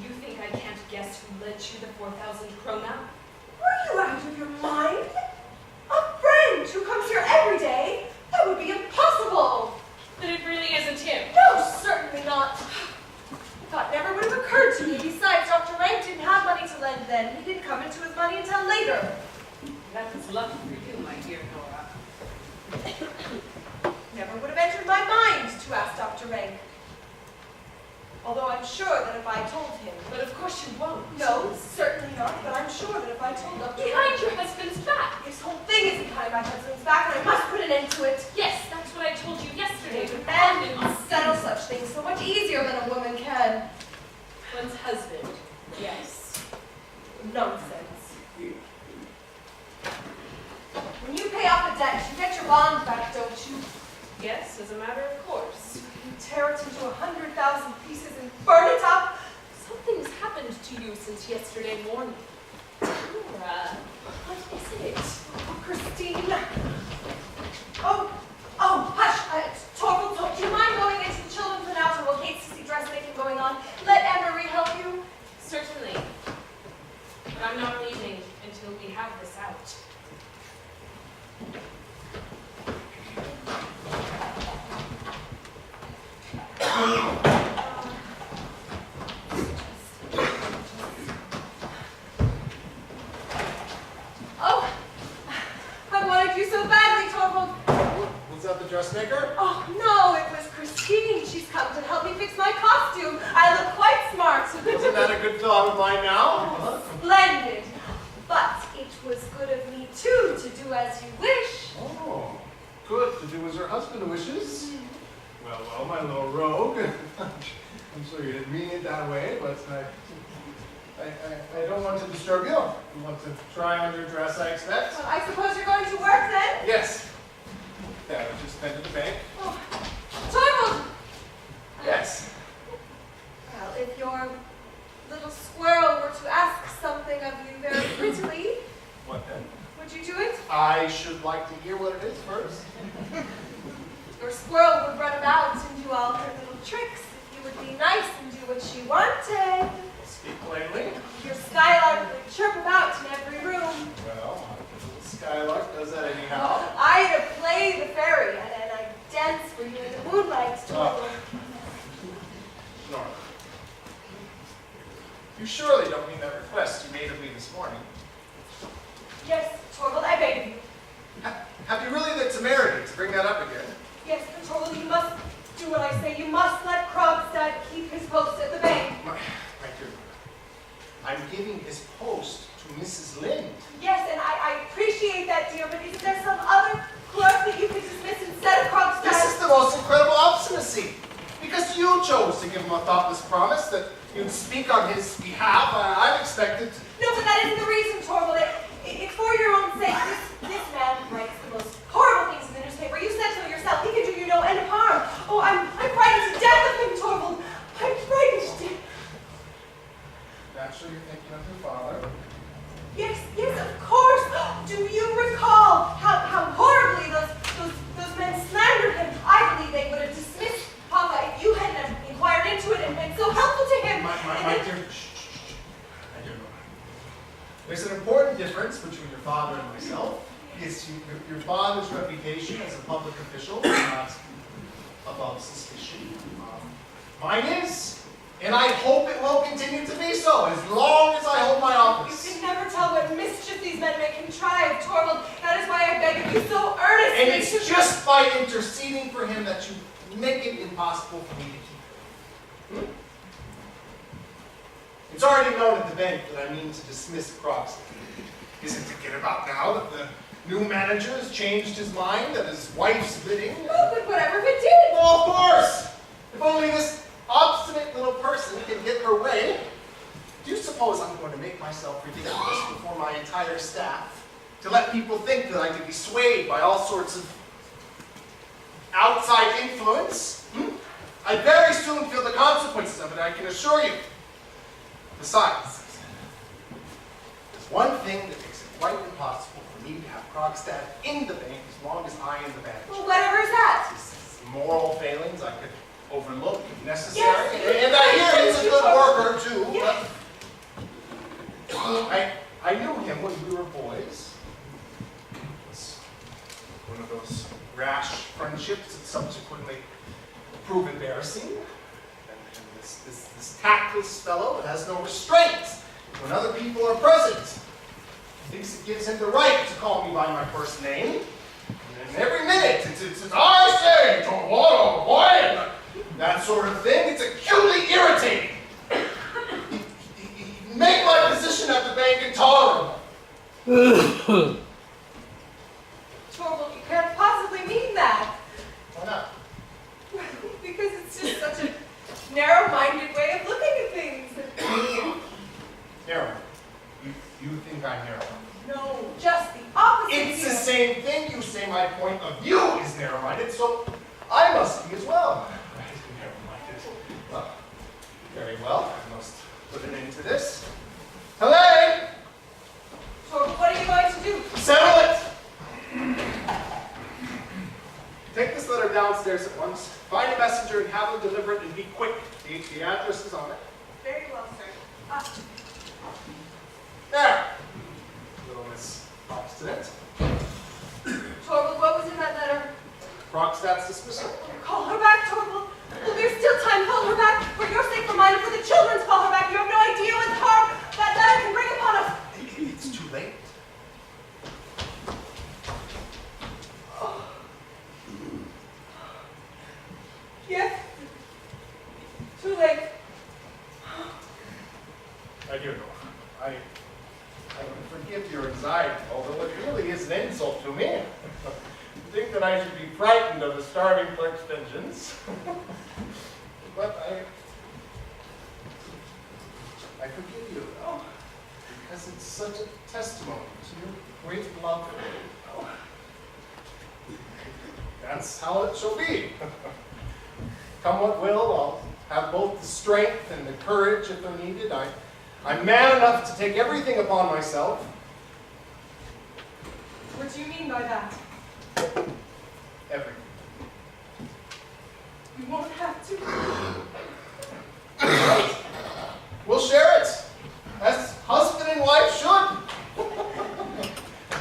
you think I can't guess who led you the 4,000 krona? Were you out of your mind? A friend who comes here every day? That would be impossible. But it really isn't him. No, certainly not. Thought never would have occurred to me. Besides, Dr. Rank didn't have money to lend then. He didn't come into his money until later. That was lucky for you, my dear Nora. Never would have entered my mind to ask Dr. Rank. Although I'm sure that if I told him... But of course you won't. No, certainly not, but I'm sure that if I told Dr. Behind Rank... your husband's back. This whole thing is behind my husband's back, and I must put an end to it. Yes, that's what I told you yesterday. A But man can settle such things so much easier than a woman can. one's husband. Yes. Nonsense. When you pay off a debt, you get your bond back, don't you? Yes, as a matter of course. You tear it into 100,000 pieces and burn it up. Something's happened to you since yesterday morning. Nora, what is it? Oh, Christine. Oh, hush. Torvald, do you mind going into the children's for now? Torvald hates to see dressmaking going on. Let Anne-Marie help you. Certainly. But I'm not leaving until we have this out. Oh, I wanted you so badly, Torvald. Was that the dressmaker? Oh, no, it was Christine. She's come to help me fix my costume. I look quite smart. Isn't that a good thought of mine now? Splendid. But it was good of me, too, to do as you wish. Oh, good to do as her husband wishes. Well, my little rogue. I'm sure you didn't mean it that way, but I don't want to disturb you. You want to try on your dress, I expect? Well, I suppose you're going to work then? Yes. Yeah, I just head to the bank. Oh, Torvald! Yes. Well, if your little squirrel were to ask something of you very prettily, What then? would you do it? I should like to hear what it is first. Your squirrel would run about and do all her little tricks if you would be nice and do what she wanted. Speak plainly. Your skylark would chirp about in every room. Well, Skylark does that anyhow. I'd play the fairy and I'd dance for you in the moonlight, Torvald. Nora, you surely don't mean that request you made of me this morning. Yes, Torvald, I beg of you. Have you really the temerity to bring that up again? Yes, but Torvald, you must do what I say. You must let Krogstad keep his post at the bank. My dear Nora, I'm giving his post to Mrs. Lind. Yes, and I appreciate that, dear, but isn't there some other clerk that you could dismiss instead of Krogstad? This is the most incredible obstinacy. Because you chose to give him a thoughtless promise that you'd speak on his behalf, I've expected... No, but that isn't the reason, Torvald. It's for your own sake. This man writes the most horrible things in the newspaper. You said so yourself. He can do you no end of harm. your father's reputation as a public official is not above suspicion. Mine is, and I hope it will continue to be so as long as I hold my You office. can never tell what mischief these men may contrive, Torvald. That is why I beg of you so earnestly. And it's just by interceding for him that you make it impossible for me to keep him. It's already known at the bank that I mean to dismiss Croxton. Isn't it get about now that the new manager has changed his mind at his wife's bidding? Oh, but whatever if it did. Well, of course! If only this obstinate little person can get her way. Do you suppose I'm going to make myself ridiculous before my entire staff to let people think that I could be swayed by all sorts of outside influence? I very soon feel the consequences of it, I can assure you. Besides, there's one thing that makes it quite impossible for me to have Krogstad in the bank as long as I am the manager. Well, whatever is that? It's moral failings I could overlook if necessary. Yes, And I hear he's a good worker too. Yes. But I knew him when we were boys. It was one of those rash friendships that subsequently prove embarrassing. And this tactless fellow that has no restraint when other people are present. Thinks it gives him the right to call me by my first name. And every minute, it's I say, oh boy, and that sort of thing. It's acutely irritating. He make my position at the bank intolerable. Torvald, you can't possibly mean that. Why not? Because it's just such a narrow-minded way of looking at things. Narrow. You think I'm narrow? No, just the opposite. It's the here. same thing. You say my point of view is narrow-minded, so I must be as well. Narrow-minded. Well, very well. I must put an end to this. Helene! Torvald, what are you going to do? Settle it! Take this letter downstairs at once. Find a messenger and have him deliver it and be quick. The address is on it. Very well, sir. There! Little Miss Obstinate. Torvald, what was in that letter? Krogstad's dismissal. Call her back, Torvald. Well, there's still time. Call her back. For your sake, for mine, and for the children's, call her back. You have no idea what harm that letter can bring upon us. It's too late. Yes. Too late. I do know. I can forgive your anxiety, although it really is an insult to me. You think that I should be frightened of a starving clerk's vengeance. But I forgive you, though, because it's such a testimony to your great love for me. Oh. That's how it shall be. Come what will, I'll have both the strength and the courage if they're needed. I'm man enough to take everything upon myself. What do you mean by that? Everything. You won't have to. Right. We'll share it, as husband and wife should.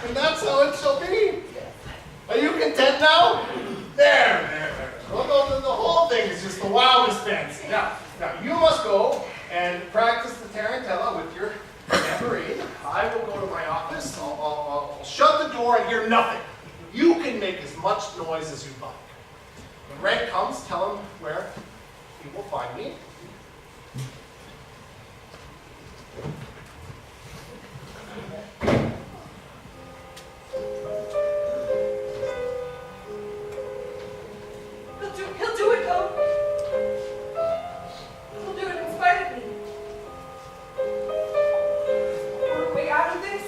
And that's how it shall be. Are you content now? There. Well, the whole thing is just the wildest fancy. Now, you must go and practice the Tarantella with your tambourine. I will go to my office. I'll shut the door and hear nothing. You can make as much noise as you like. When Red comes, tell him where he will find me. He'll do it, though. He'll do it in spite of me. We're way out of this.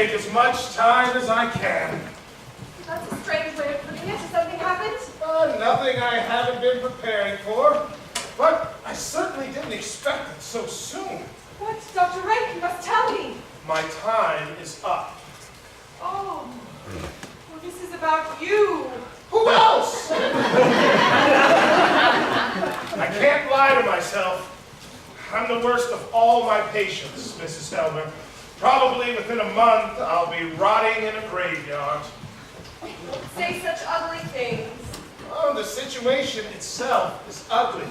take as much time as I can. That's a strange way of putting it. Has something happened? Nothing I haven't been preparing for, but I certainly didn't expect it so soon. What? Dr. Rank, you must tell me. My time is up. Oh, well, this is about you. Who else? I can't lie to myself. I'm the worst of all my patients, Mrs. Helmer. Probably within a month, I'll be rotting in a graveyard. Don't say such ugly things. Oh, the situation itself is ugly,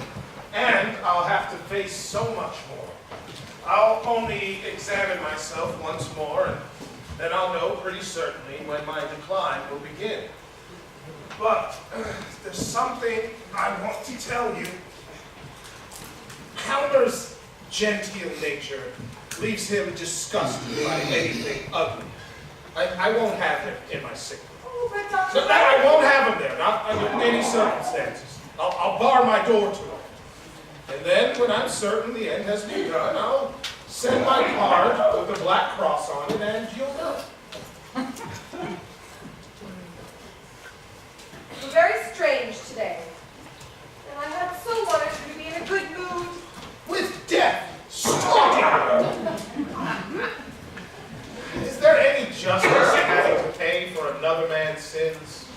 and I'll have to face so much more. I'll only examine myself once more, and then I'll know pretty certainly when my decline will begin. But there's something I want to tell you. Helmer's genteel nature leaves him disgusted by anything ugly. I won't have him in my sick room. Oh, but Dr. So I won't have him there, not under any circumstances. I'll bar my door to him. And then, when I'm certain the end has begun, I'll send my card with a black cross on it, and you'll know. You're very strange today. And I had so wanted you to be in a good mood. With death stalking her. Is there any justice in having to pay for another man's sins?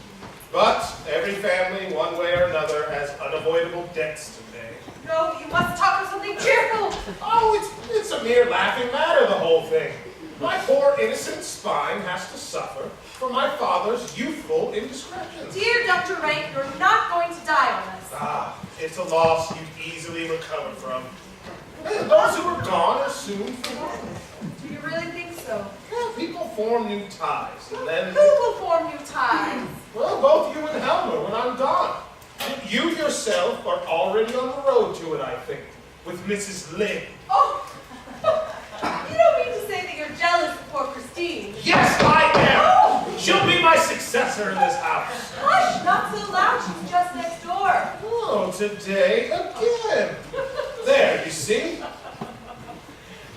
But every family, one way or another, has unavoidable debts to pay. No, you must talk of something cheerful. Oh, it's a mere laughing matter, the whole thing. My poor innocent spine has to suffer for my father's youthful indiscretions. Dear Dr. Rank, you're not going to die on us. Ah, it's a loss you'd easily recover from. And those who are gone are soon forgotten. Do you really think so? Yeah, people form new ties, and then... Who will form new ties? Well, both you and Helmer when I'm gone. You yourself are already on the road to it, I think, with Mrs. Lynn. Oh, you don't mean to say that you're jealous of poor Christine. Yes, I am! She'll be my successor in this house. Hush, not so loud. She's just next door. Oh, today again. There, you see?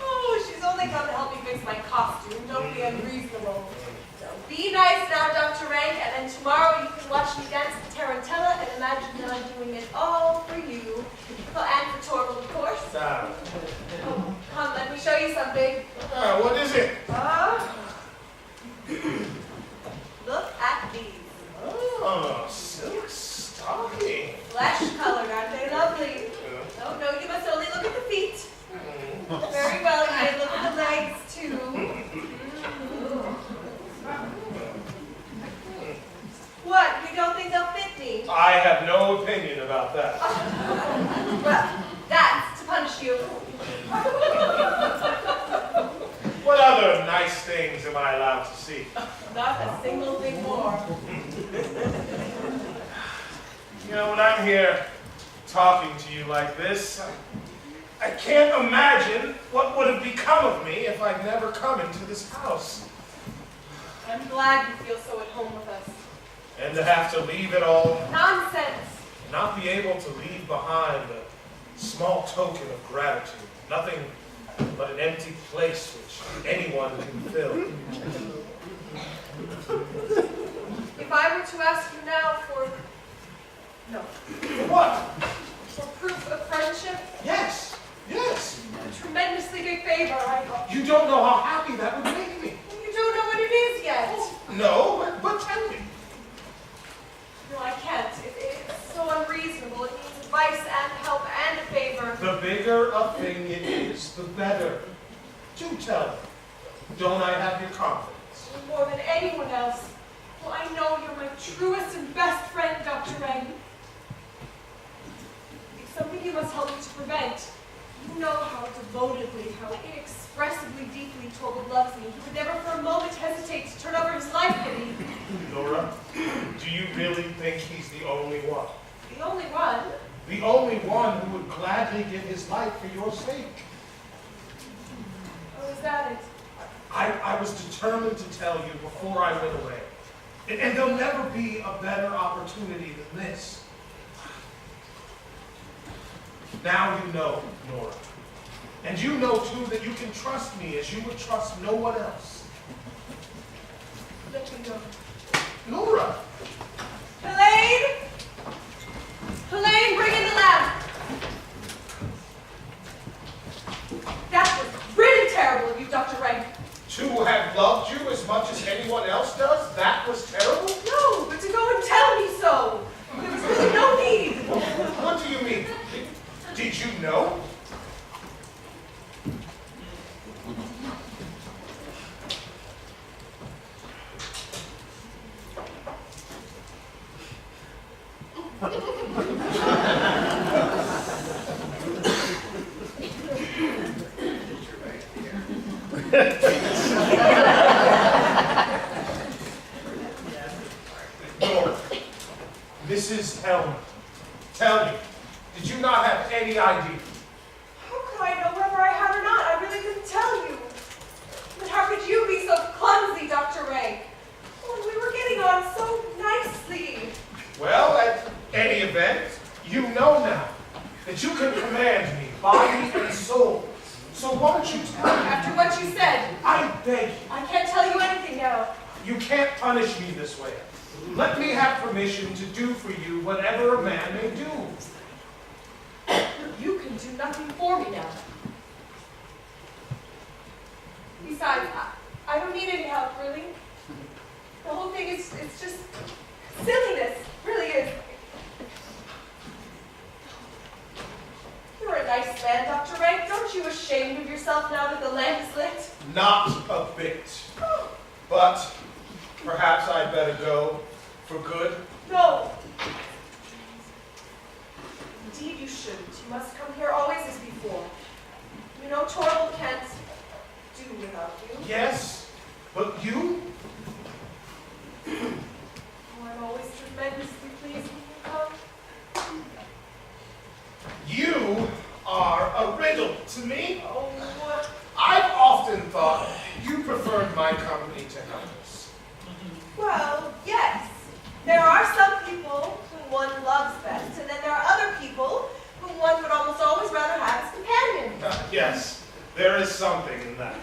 Oh, she's only come to help me fix my costume. Don't be unreasonable. So be nice now, Dr. Rank, and then tomorrow you can watch me dance the Tarantella and imagine that I'm doing it all for you. Well, and for Torvald, of course. Come, let me show you something. What is it? Look at these. Oh, silk stocking. Flesh colored, aren't they lovely? Oh, no, you must only look at the feet. Very well, you may look at the legs, too. What, you don't think they'll fit me? I have no opinion about that. Well, that's to punish you. What other nice things am I allowed to see? Not a single thing more. You know, when I'm here talking to you like this, I can't imagine what would have become of me if I'd never come into this house. I'm glad you feel so at home with us. And to have to leave it all, Nonsense. not be able to leave behind a small token of gratitude, nothing but an empty place which anyone can fill. If I were to ask you now for... No. What? For proof of friendship, Yes, yes. a tremendously big favor, I hope. You don't know how happy that would make me. You don't know what it is yet. No, but tell me. No, I can't. It's so unreasonable. It needs advice and help and a favor. The bigger a thing it is, the better. Do tell me. Don't I have your confidence? More than anyone else. Well, I know you're my truest and best friend, Dr. Wren. It's something you must help me to prevent. You know how devotedly, how inexpressibly deeply Torvald loves me. He would never for a moment hesitate to turn over his life for me. Nora, do you really think he's the only one? The only one. The only one who would gladly give his life for your sake? Oh, is that it? I was determined to tell you before I went away. And there'll never be a better opportunity than this. Now you know, Nora. And you know, too, that you can trust me as you would trust no one else. open door. Nora! Helene! Helene, bring in the lamp! That was really terrible of you, Dr. Wright. To have loved you as much as anyone else does? That was terrible? No, but to go and tell me so. There was really no need. What do you mean? Did you know? Nora, Mrs. Helmer, tell me, did you not have any idea? How could I know whether I had or not? I really couldn't tell you. But how could you be so clumsy, Dr. Ray? Oh, we were getting on so nicely. Well, at any event, you know now that you can command me, body and soul. So won't you tell me? After what you said, I beg you. I can't tell you anything now. You can't punish me this way. Let me have permission to do for you whatever a man may do. You can do nothing for me now. Besides, I don't need any help, really. The whole thing is, it's just silliness. It really is. You're a nice man, Dr. Rank. Aren't you ashamed of yourself now that the lamp is lit? Not a bit. But perhaps I'd better go for good. No. Indeed you shouldn't. You must come here always as before. You know Torvald can't do without you. Yes, but you? Oh, I'm always tremendously pleased when you come. You are a riddle to me. Oh, I've often thought you preferred my company to Helmer's. well, yes. There are some people whom one loves best, and then there are other people whom one would almost always rather have as companions. Yes, there is something in that.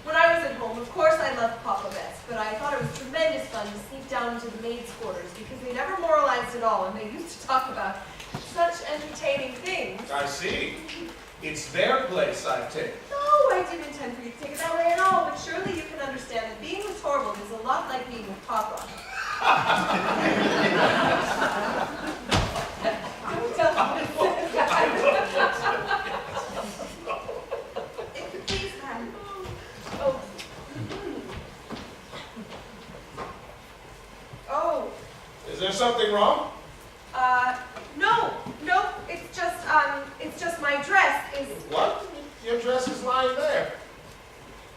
When I was at home, of course I loved Papa best, but I thought it was tremendous fun to sneak down into the maids' quarters because they never moralized at all, and they used to talk about such entertaining things. I see. It's their place I've taken. No, I didn't intend for you to take it that way at all, but surely you can understand that being with Torvald is a lot like being with Papa. Please, ma'am. Oh. Oh. Is there something wrong? No, it's just my dress is... What? Your dress is lying there.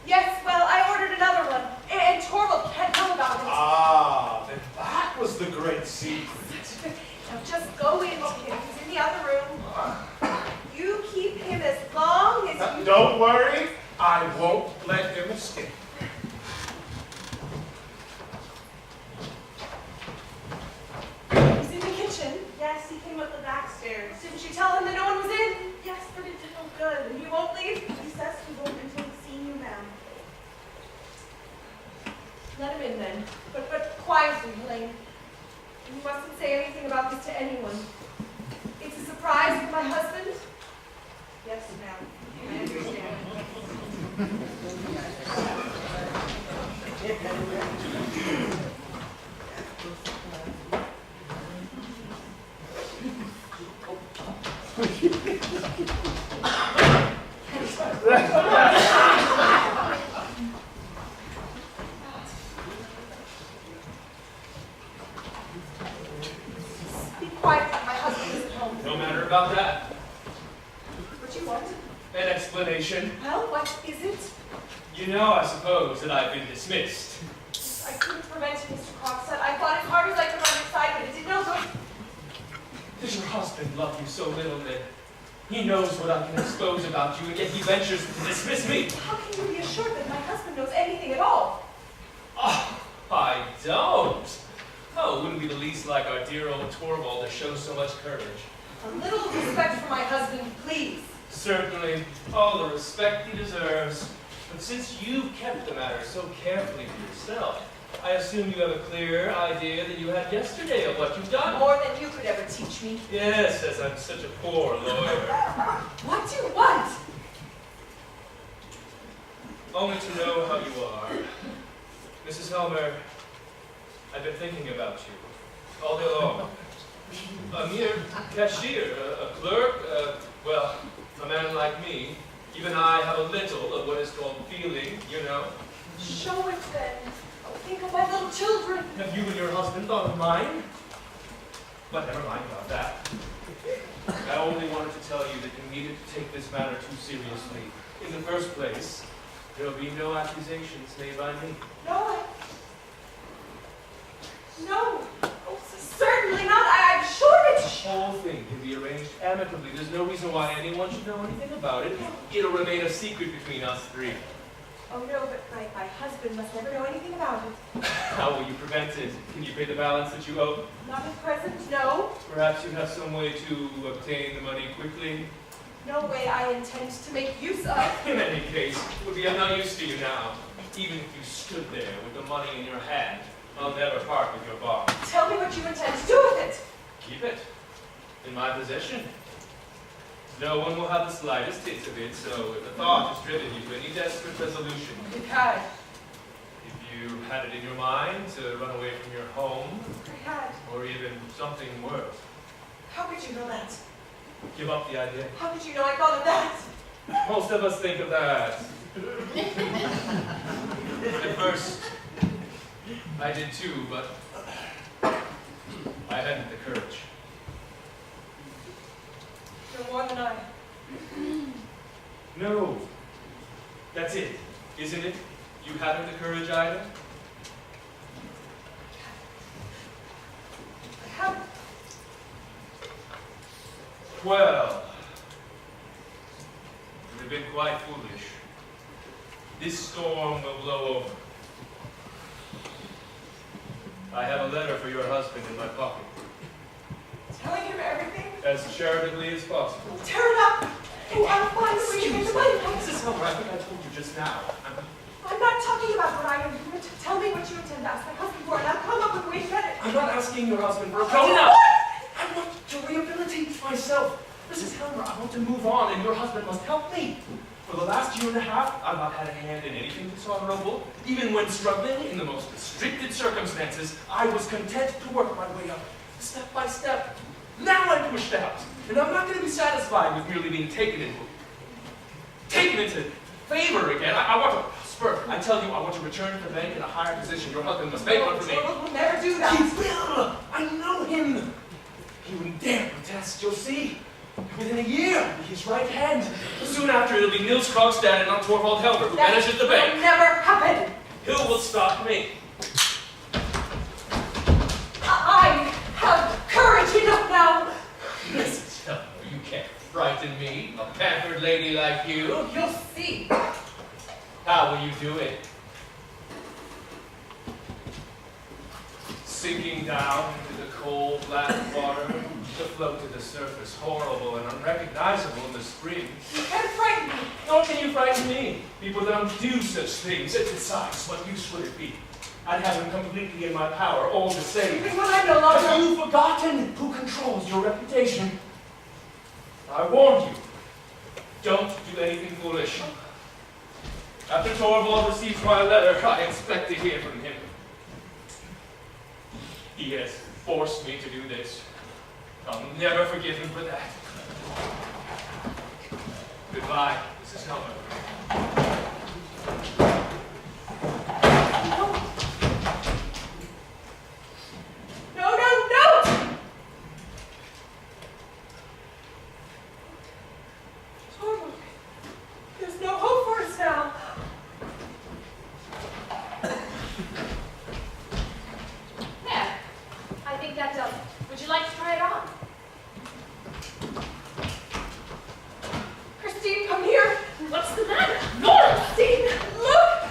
Yes, well, I ordered another one, and Torvald can't know about it. Ah, then that was the great secret. Now just go in to him, he's in the other room. You keep him as long as you... Don't worry, I won't let him escape. He's in the kitchen. Yes, he came up the back stairs. Didn't you tell him that no one was in? Yes, but it did no Good, and he won't leave? He says he won't until he's seen you, ma'am. Let him in then, but quietly, Helene. You mustn't say anything about this to anyone. It's a surprise for my husband. Yes, ma'am. I understand. Be quiet, my husband is at home. No matter about that. What you want? An explanation. Well, what is it? You know, I suppose, that I've been dismissed. I couldn't prevent it, Mr. Crockstead. I fought as hard as I could on your side, but it did no good. Does your husband love you so little that he knows what I can expose about you, and yet he ventures to dismiss me? How can you be assured that my husband knows anything at all? Oh, I don't. Oh, it wouldn't be the least like our dear old Torvald to show so much courage. A little respect for my husband, please. Certainly, all the respect he deserves. But since you've kept the matter so carefully to yourself, I assume you have a clear idea that you had yesterday of what you've done. More than you could ever teach me. Yes, as I'm such a poor lawyer. What do you want? Only to know how you are. Mrs. Helmer, I've been thinking about you all day long. A mere cashier, a clerk, well, a man like me, even I have a little of what is called feeling, you know. Show it then. Oh, think of my little children. Have you and your husband thought of mine? But never mind about that. I only wanted to tell you that you needed to take this matter too seriously. In the first place, there will be no accusations made by me. No. No. Oh, certainly not. I'm sure The it's... whole thing can be arranged amicably. There's no reason why anyone should know anything about it. It'll remain a secret between us three. Oh, no, but my husband must never know anything about it. How will you prevent it? Can you pay the balance that you owe? Not at present, no. Perhaps you have some way to obtain the money quickly? No way I intend to make use of. In any case, it would be of no use to you now. Even if you stood there with the money in your hand, I'll never part with your bond. Tell me what you intend to do with it. Keep it in my possession. No one will have the slightest hint of it, so if the thought has driven you to any desperate resolution, It had. if you had it in your mind to run away from your home, I had. or even something worse, How could you know that? give up the idea. How could you know I thought of that? Most of us think of that. At first, I did too, but I hadn't the courage. You're more than I. No. That's it, isn't it? You haven't the courage either? I haven't. Well, you've been quite foolish. This storm will blow over. I have a letter for your husband in my pocket. Telling him everything? As charitably as possible. Tear it up! Oh, I'll find a way to get the money back. Mrs. Helmer, I think I told you just now. I'm not talking about what I am doing. Tell me what you intend to ask my husband for, and I'll come up with a way to get it. I'm not asking your husband for a No, no. what? I want to rehabilitate myself. Mrs. Helmer, I want to move on, and your husband must help me. For the last year and a half, I've not had a hand in anything dishonorable. Even when struggling in the most restricted circumstances, I was content to work my way up, step by step. Now I'm pushed out, and I'm not going to be satisfied with merely being taken into favor again. I want to prosper. I tell you, I want to return to the bank in a higher position. Your husband must make one for me. Torvald will never do that. He will! I know him! He wouldn't dare protest, you'll see. Within a year, I'll be his right hand. Soon after, it'll be Nils Krogstad and not Torvald Helmer who manages the bank. Will never happen. Who will stop me? I have courage enough now. Mrs. Helmer, you can't frighten me, a pampered lady like you. You'll see. How will you do it? Sinking down into the cold, black water to float to the surface, horrible and unrecognizable in the spring. You can't frighten me. Nor can you frighten me. People don't do such things. Besides, what use would it be? I'd have him completely in my power, all the same. Even when I'm no longer... Have you forgotten who controls your reputation? I warned you. Don't do anything foolish. After Torvald receives my letter, I expect to hear from him. He has forced me to do this. I'll never forgive him for that. Goodbye, Mrs. Helmer. No, no, no! Torvald, there's no hope for us now. There. I think that does it. Would you like to try it on? Christine, come here. What's the matter? Nora! Christine, look!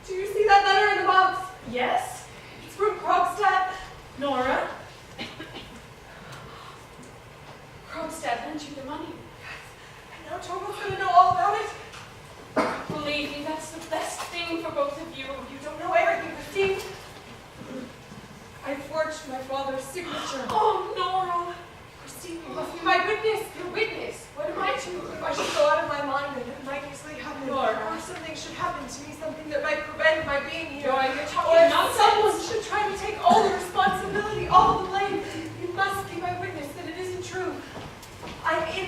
Do you see that letter in the box? Yes? It's from Krogstad. Nora? Krogstad lent you the money. And now Torvald's gonna know all about it. Believe me, that's the best thing for both of you. You don't know everything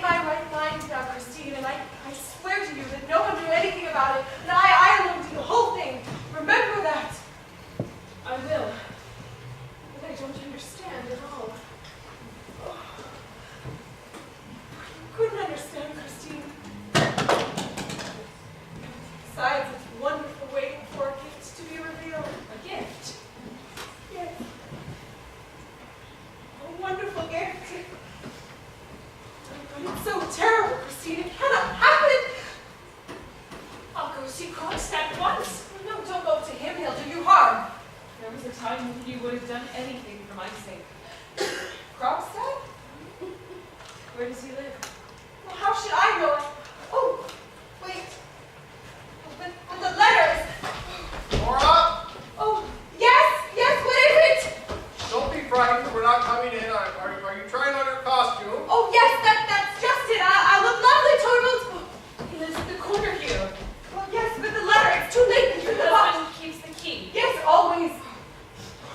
in my right mind now, Christine, and I swear to you that no one knew anything about it, and I alone did the whole thing. Remember that. I will. But I don't understand at all. Couldn't understand, Christine. Besides, it's wonderful waiting for a gift to be revealed. A gift? Yes. A wonderful gift. But it's so terrible, Christine. It cannot happen. I'll go see Krogstad at once. No, don't go to him. He'll do you harm. There was a time when you would have done anything for my sake. Krogstad? Where does he live? Well, how should I know it? Oh, wait. But the letters. Nora, Oh, yes, what is it? don't be frightened. We're not coming in. Are you trying on your costume? Oh, yes, that's just it. I look lovely, Torvald. He lives at the corner here. Well, yes, but the letter, it's too late. Your husband keeps the key. Yes, always.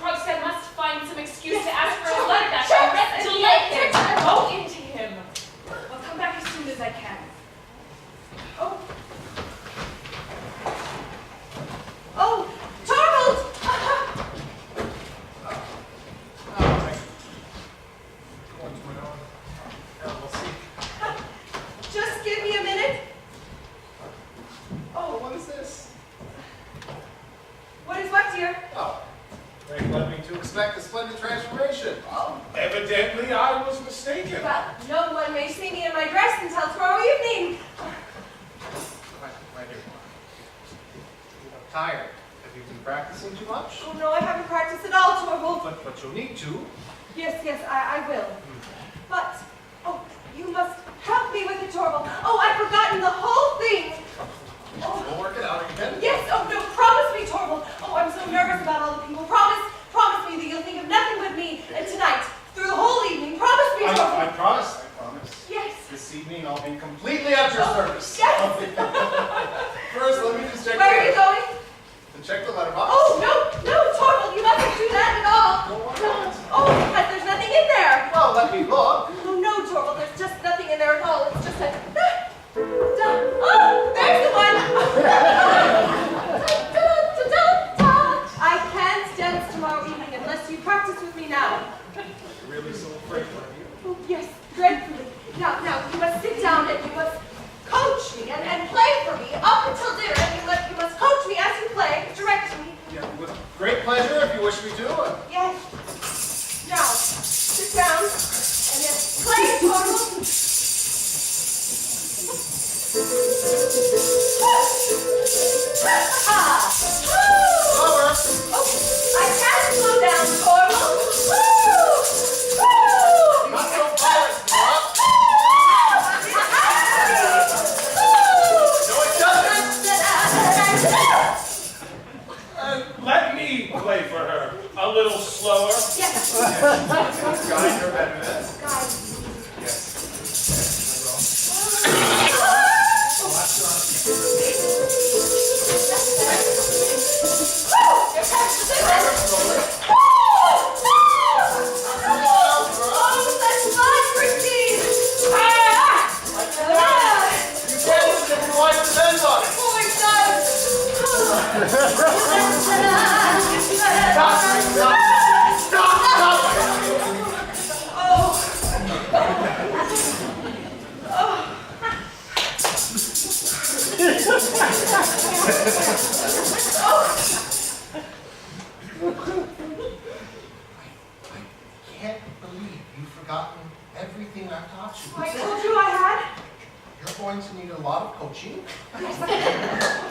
Krogstad must find some excuse Yes, to ask for his sure, letter back. sure, Arrest and him. delay him. Go into him. I'll come back as soon as I can. Oh. Oh, Torvald! We'll see. Just give me a minute. Oh, what is this? What is what, dear? Oh, they led me to expect a splendid transformation. Oh, Evidently, I was mistaken. well, no one may see me in my dress until tomorrow evening. My dear one. I'm tired. Have you been practicing too much? Oh, no, I haven't practiced at all, Torvald. But you'll need to. Yes, I will. But, oh, you must help me with it, Torvald. Oh, I've forgotten the whole thing. Oh, We'll work it out again. yes, oh, no, promise me, Torvald. Oh, I'm so nervous about all the people. Promise me that you'll think of nothing but me. And tonight, through the whole evening, promise me, I Torvald. promise. Yes. This evening I'll be completely at your service. Yes. First, let me just check. Where are you going? To check the letterbox. Oh, no, Torvald, you mustn't do that at all. No, why not? Oh, because there's nothing in there. Well, let me look. Oh, no, Torvald, there's just nothing in there at all. It's just a... Oh, there's the one. I can't dance tomorrow evening unless you practice with me now. You're really so afraid, are you? Oh, yes, dreadfully. Now, you must sit down and you must coach me and play for me up until dinner. And you must coach me as you play, direct me. Yeah, with great pleasure if you wish me to. Yes. Now, sit down and then play, Torvald. Slower. Oh, I can't slow down, Torvald. Not so fast, Nora. No, it doesn't. Let me play for her. A little slower. Yes, Guide your benefit. guys. Yes. You can't lose if your life depends on it. I can't believe you've forgotten everything I've taught you. I told you I had. You're going to need a lot of coaching.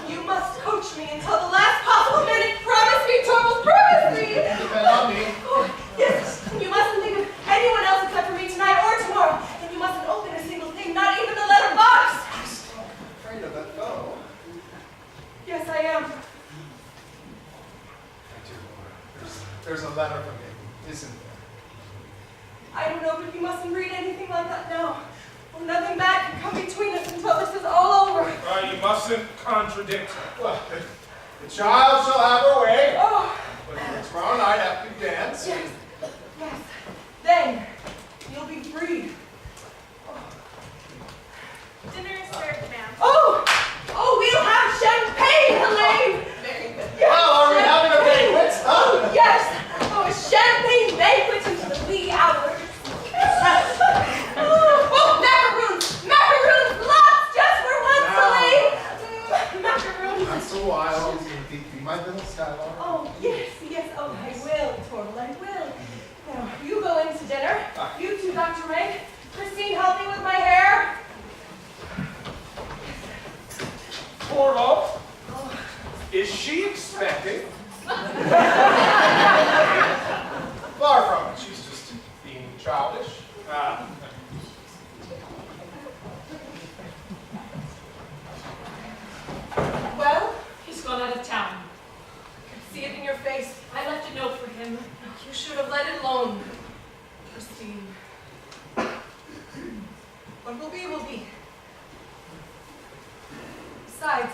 You must coach me until the last possible minute. Promise me, Torvald, promise me. Depend on me. Oh, yes, you mustn't think of anyone else except for me tonight or tomorrow. And you mustn't open a single thing, not even the letter box. I'm afraid of that fellow. Yes, I am. There's a letter from him, isn't there? I don't know, but you mustn't read anything like that now. Well, nothing bad can come between us until this is all over. You mustn't contradict her. Well, the child shall have her way. Oh, But tomorrow night after you dance. yes, yes. Then you'll be free. Oh. Dr. Rank. Christine, help me with my hair. Poor love. Is she expecting? Far from it. She's just being childish. Well, He's gone out of town. I could see it in your face. I left a note for him. You should have let it alone, Christine. What will be, will be. Besides,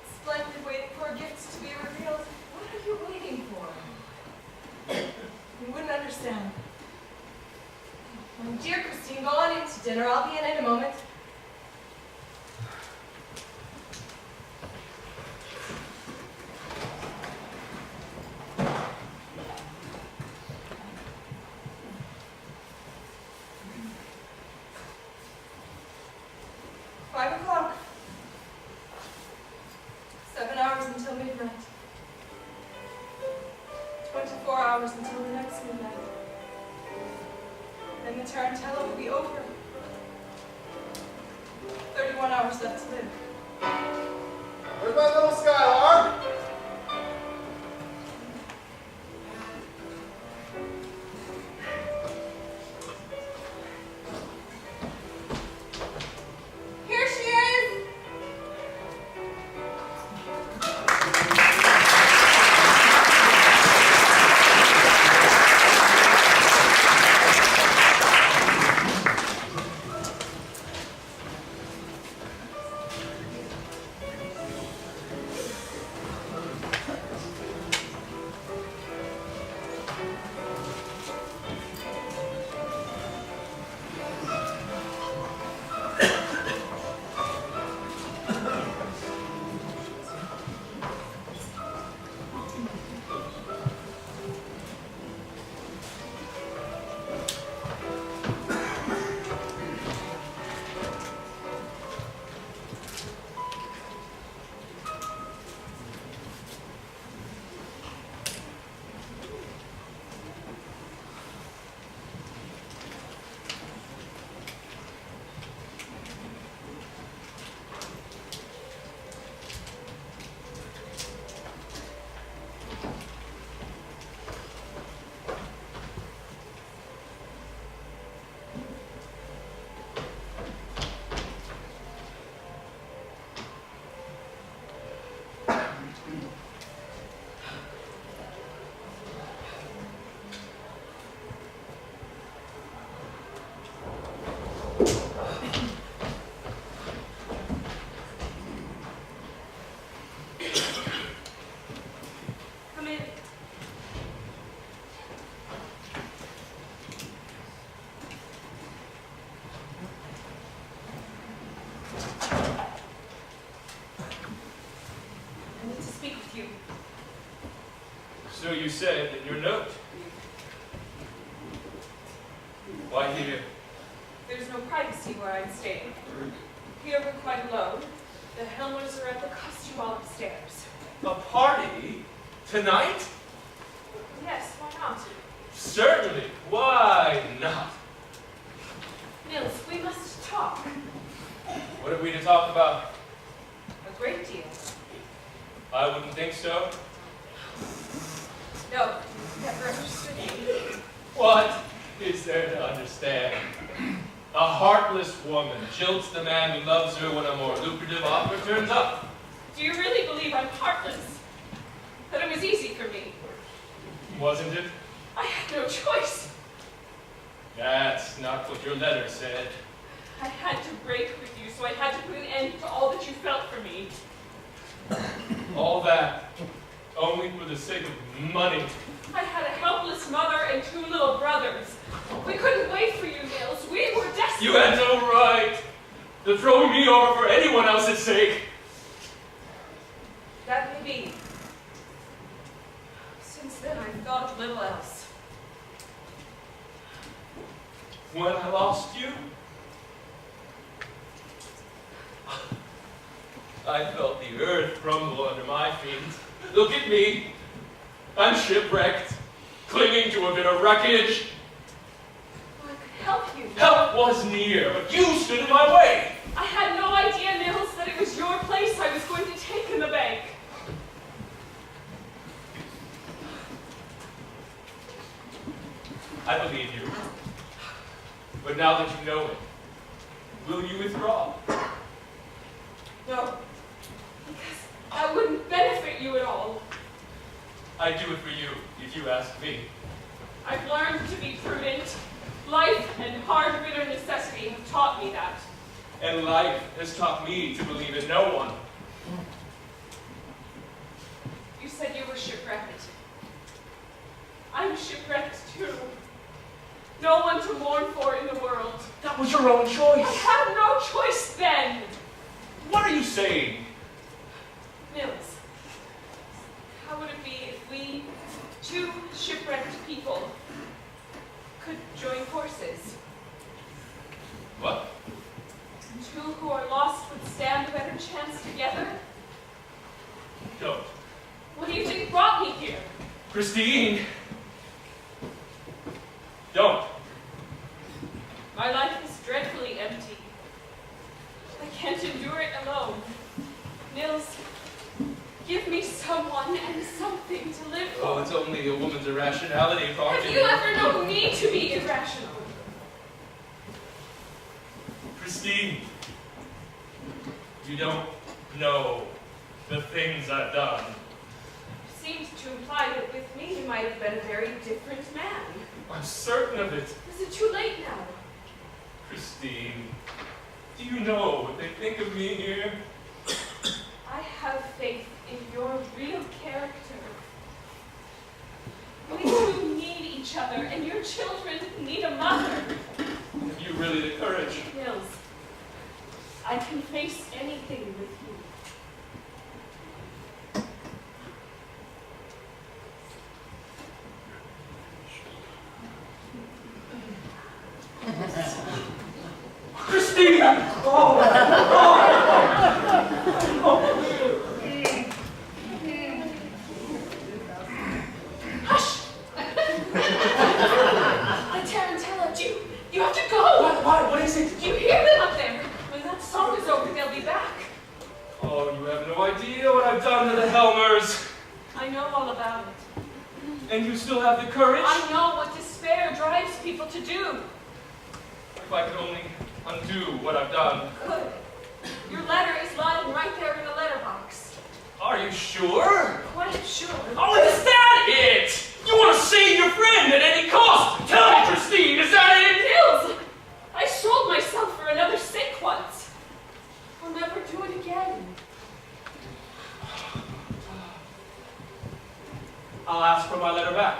it's splendid waiting for gifts to be revealed. What are you waiting for? You wouldn't understand. My dear Christine, go on in to dinner. I'll be in a moment. $5 o'clock. 7 hours until midnight. 24 hours until the next midnight. Then the Tarantella will be over. 31 hours left to live. Where's my little Skylar? Here she is! Come in. I need to speak with you. So you said in your note. Why here? There's no privacy where I'm staying. Here we're quite alone. The Helmers are at the costume ball upstairs. A party? Tonight? Yes, why not? Certainly. Why not? Mills, we must talk. What are we to talk about? A great deal. I wouldn't think so. No, never understood you. What is there to understand? A heartless woman jilts the man who loves her when a more lucrative offer turns up. Do you really believe I'm heartless? That it was easy for me? Wasn't it? I had no choice. That's not what your letter said. I had to break with you, so I had to put an end to all that you felt for me. All that, only for the sake of money. I had a helpless mother and 2 little brothers. We couldn't wait for you, Mills. We were desperate. You had no right to throw me over for anyone else's sake. That may be. Since then, I've thought of little else. When I lost you, I felt the earth crumble under my feet. Look at me. I'm shipwrecked, clinging to a bit of wreckage. Oh, I could Help was near, but you stood in my way. I had no idea, Nils, that it was your place I was going to take in the bank. I believe you. But now that you know it, will you withdraw? No, because that wouldn't benefit you at all. I'd do it for you, if you ask me. I've learned to be prudent. Life and hard, bitter necessity have taught me that. And life has taught me to believe in no one. You said you were shipwrecked. I'm shipwrecked too. No one to mourn for in the world. That was your own I choice. had no choice then. What are you saying? Nils, how would it be if we, two shipwrecked people, could join forces? What? Two who are lost would stand a better chance together? Don't. What do you think brought me here? Christine! Don't. My life is dreadfully empty. I can't endure it alone. Nils, give me someone and something to live for. Oh, it's only a woman's irrationality talking. Have you ever known me to be irrational? Christine, you don't know the things I've done. Seems to imply that with me you might have been a very different man. I'm certain of it. Is it too late now? Christine, do you know what they think of me here? I have faith in your real character. We two need each other, and your children need a mother. Have you really the courage? Nils, I can face anything with you. Christine! Hush! Tarantella, you have to go! Why? What is it? Do you hear them up there? When that song is over, they'll be back. Oh, you have no idea what I've done to the Helmers. I know all about it. And you still have the courage? I know what despair drives people to do. If I could only undo what I've done. Good. Your letter is lying right there in the letterbox. Are you sure? Quite sure. Oh, is that it? You want to save your friend at any cost? Tell me, Christine, is that it? Nils! I sold myself for another sick once. I'll never do it again. I'll ask for my letter back.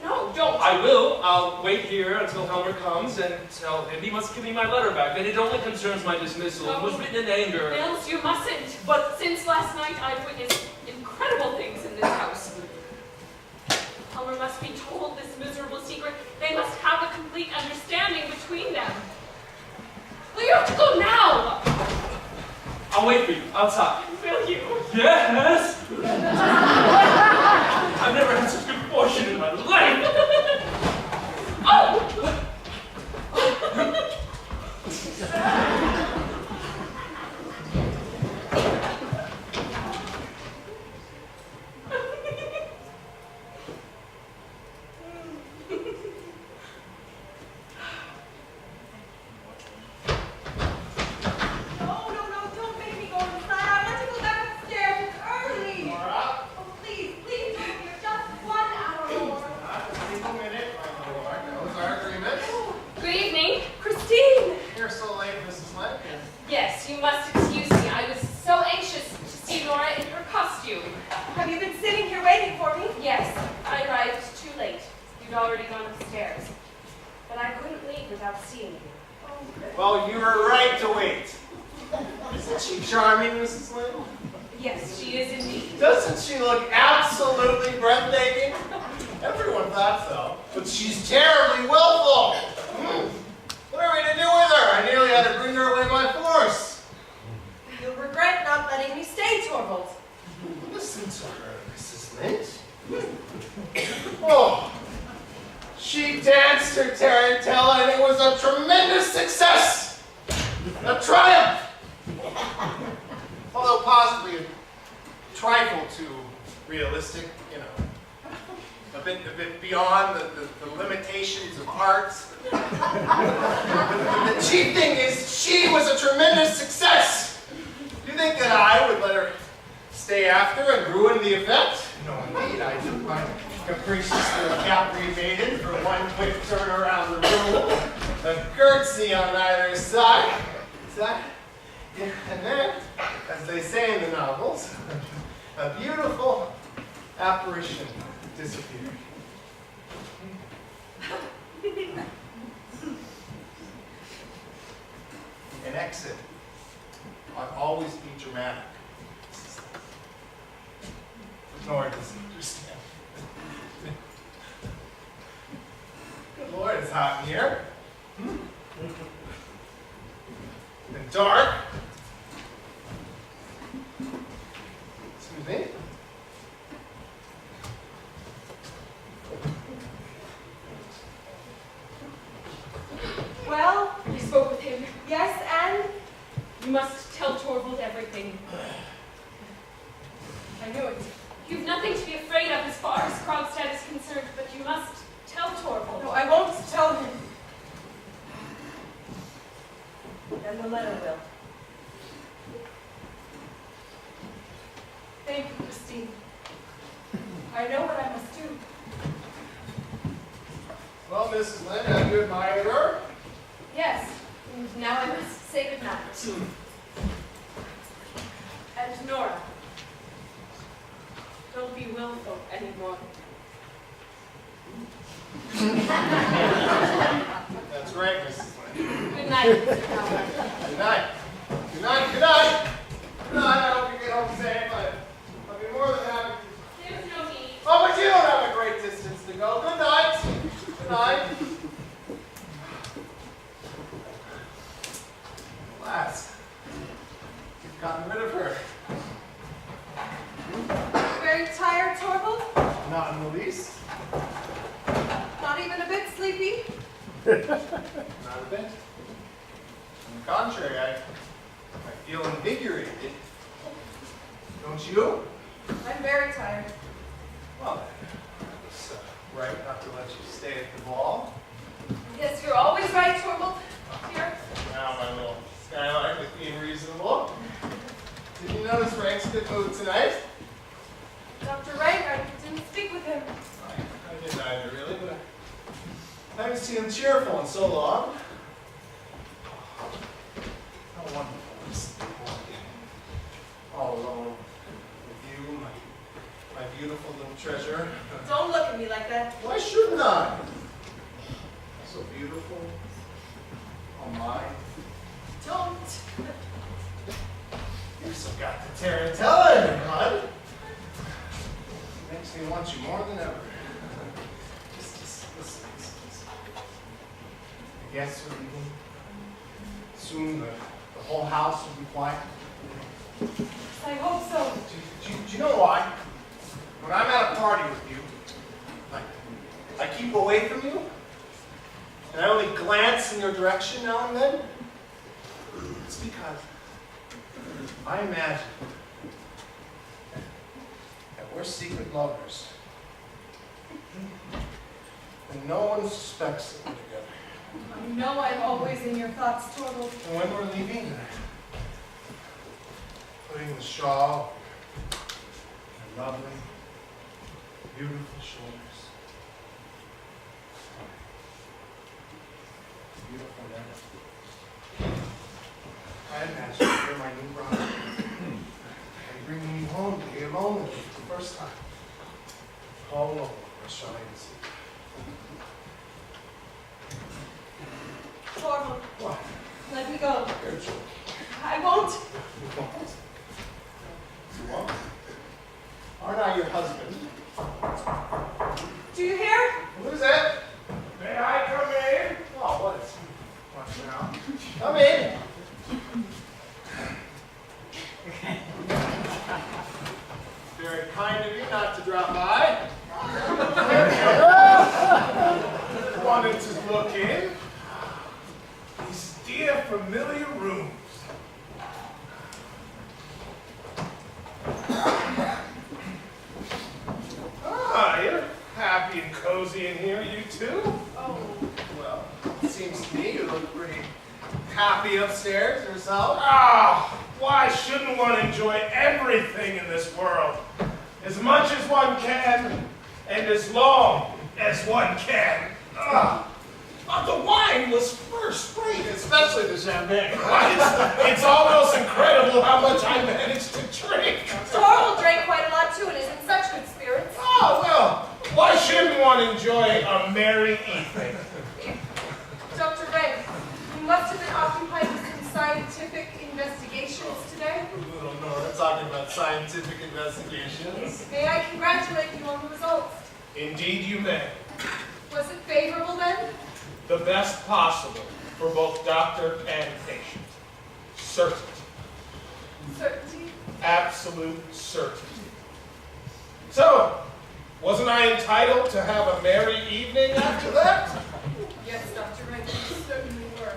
No, don't. I will. I'll wait here until Helmer comes and tell him he must give me my letter back. That it only concerns my dismissal. It was written in anger. Nils, you mustn't. But since last night, I've witnessed incredible things in this house. Helmer must be told this miserable secret. They must have a complete understanding between them. Well, you have to go now. I'll wait for you outside. Will you? Yes! I've never had such good fortune in my life! Oh! No, don't make me go inside. I want to go back upstairs. It's early. Nora? Oh, please, don't here. Just 1 hour more. Just a minute, my lord. That was our agreement. Good evening. Christine! You're so late, Mrs. Lincoln. Yes, you must excuse me. I was so anxious to see Nora in her costume. Have you been sitting here waiting for me? Yes, I arrived too late. You'd already gone upstairs. But I couldn't leave without seeing you. Oh, good. Well, you were right to wait. Isn't she charming, Mrs. Lincoln? Yes, she is indeed. Doesn't she look absolutely breathtaking? Everyone thought so. But she's terribly willful. What are we to do with her? I nearly had to bring her away by force. You'll regret not letting me stay, Torvald. Listen to her, Mrs. Lynch. Oh, she danced her Tarantella Tarantella, and it was a tremendous success! A triumph! Although possibly a trifle too realistic, you know. A bit beyond the limitations of art. The chief thing is, she was a tremendous success! Do you think that I would let her stay after and ruin the effect? No, indeed, I took my capricious little Capri maiden for one quick turn around the room, a curtsy on either side, and then, as they say in the novels, a beautiful apparition disappeared. An exit ought always be dramatic. Nora doesn't understand. Good Lord, it's hot in here. And dark. Excuse me. Well, You spoke with him. yes, and You must tell Torvald everything. I know it. You've nothing to be afraid of as far as Krogstad is concerned, but you must tell Torvald. no, I won't tell him. Then the letter will. Thank you, Christine. I know what I must do. Well, Mrs. Lynn, have you admired her? Yes, and now I must say goodnight. And Nora, don't be willful anymore. That's right, Mrs. Lynn. Good night, Mr. Howard. Good night. Good night. Good night. Good night. I hope you get home safe, but I'll be more than happy to. There's no need. Oh, but you don't have a great distance to go. Good night. Good night. Alas, you've gotten rid of her. Very tired, Torvald? Not in the least. Not even a bit sleepy? Not a bit. On the contrary, I feel invigorated. Don't you? I'm very tired. Well, then, I was right not to let you stay at the ball. Yes, you're always right, Torvald. Here. Now, my little skylark is being reasonable. Did you notice Frank's good mood tonight? Dr. Rank, I didn't speak with him. I didn't either, really, but I haven't seen him cheerful in so long. How wonderful to see you again. All alone with you, my beautiful little treasure. Don't look at me like that. Why shouldn't I? So beautiful. All mine. Don't. You've still got the Tarantella in your blood. Makes me want you more than ever. Just listen. The guests are leaving. Soon the whole house will be quiet. I hope so. Do you know why? When I'm at a party with you, I keep away from you, and I only glance in your direction now and then. It's because I imagine that we're secret lovers, and no one suspects that we're together. You know I'm always in your thoughts, Torvald. And when we're leaving, putting the shawl, your lovely, beautiful shoulders, beautiful neck. I imagine you're my new bride, and bringing you home to be alone with you for the first time. All alone, or shall I see? Torvald, What? let me go. You're joking. I won't. You won't. You won't. Aren't I your husband? Do you hear? Who's that? May I come in? Oh, what is now? Come in. Very kind of you not to drop by. Wanted to look in. dear familiar rooms. Ah, you're happy and cozy in here, you two? Oh, well, it seems to me you look pretty happy upstairs yourself. Ah, why shouldn't one enjoy everything in this world? As much as one can, and as long as one can. Ah, but the wine was first rate. Especially the champagne. It's almost incredible how much I managed to drink. Torval drank quite a lot too and is in such good spirits. Oh, well, why shouldn't one enjoy a merry evening? Dr. Ray, you must have been occupied with some scientific investigations today. Little Nora talking about scientific investigations. May I congratulate you on the results? Indeed you may. Was it favorable then? The best possible for both doctor and patient. Certainty. Certainty? Absolute certainty. So, wasn't I entitled to have a merry evening after that? Yes, Dr. Ray, you certainly were.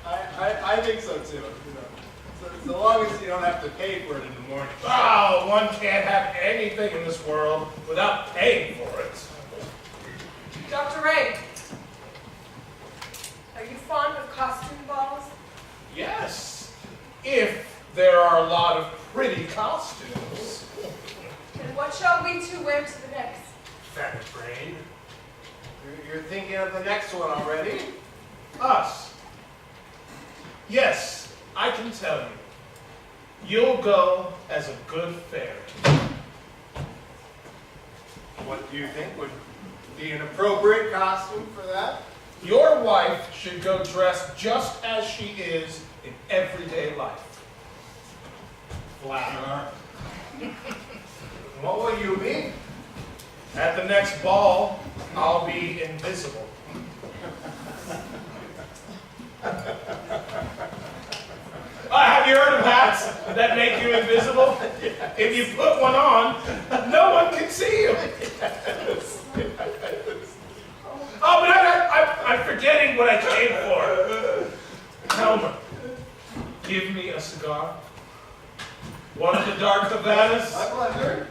I think so too. You know, so long as you don't have to pay for it in the morning. Oh, one can't have anything in this world without paying for it. Dr. Ray, are you fond of costume balls? Yes, if there are a lot of pretty costumes. And what shall we two wear to the next? Fat brain. You're thinking of the next one already? Us. Yes, I can tell you. You'll go as a good fairy. What do you think would be an appropriate costume for that? Your wife should go dressed just as she is in everyday life. Flatterer. What will you be? At the next ball, I'll be invisible. Have you heard of hats that make you invisible? If you put one on, no one can see you. Oh, but I'm forgetting what I came for. Helmer, give me a cigar. One of the dark Havanas. My pleasure.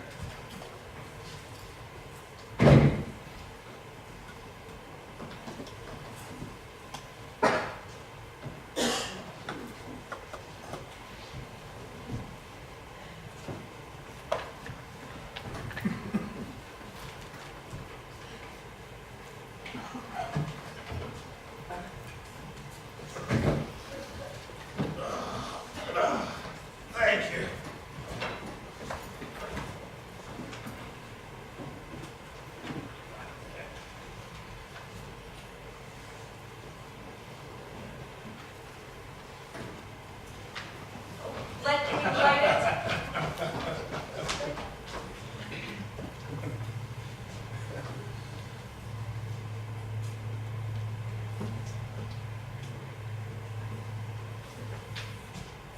Thank you. Let me write it.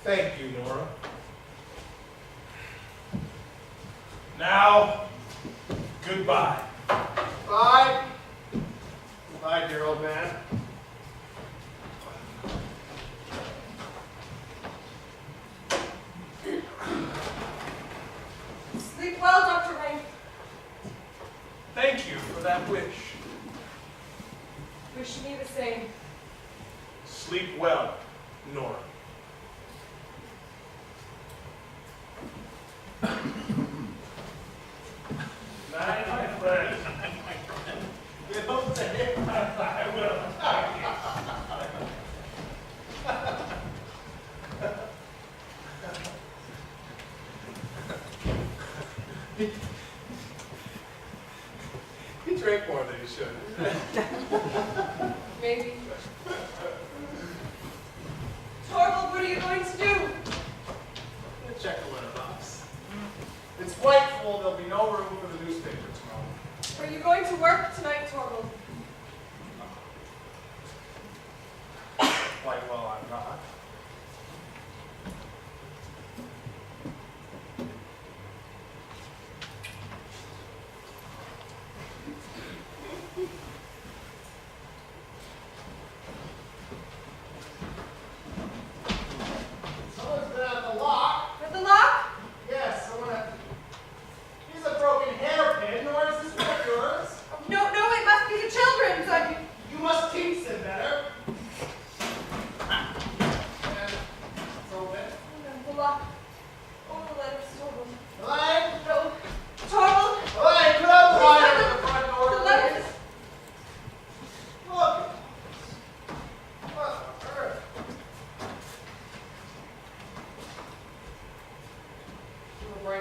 Thank you, Nora. Now, goodbye. Bye. Bye, dear old man. Sleep well, Dr. Ray. Thank you for that wish. Wish me the same. Sleep well, Nora. Night, my friend. I will. He drank more than he should. Maybe. Tor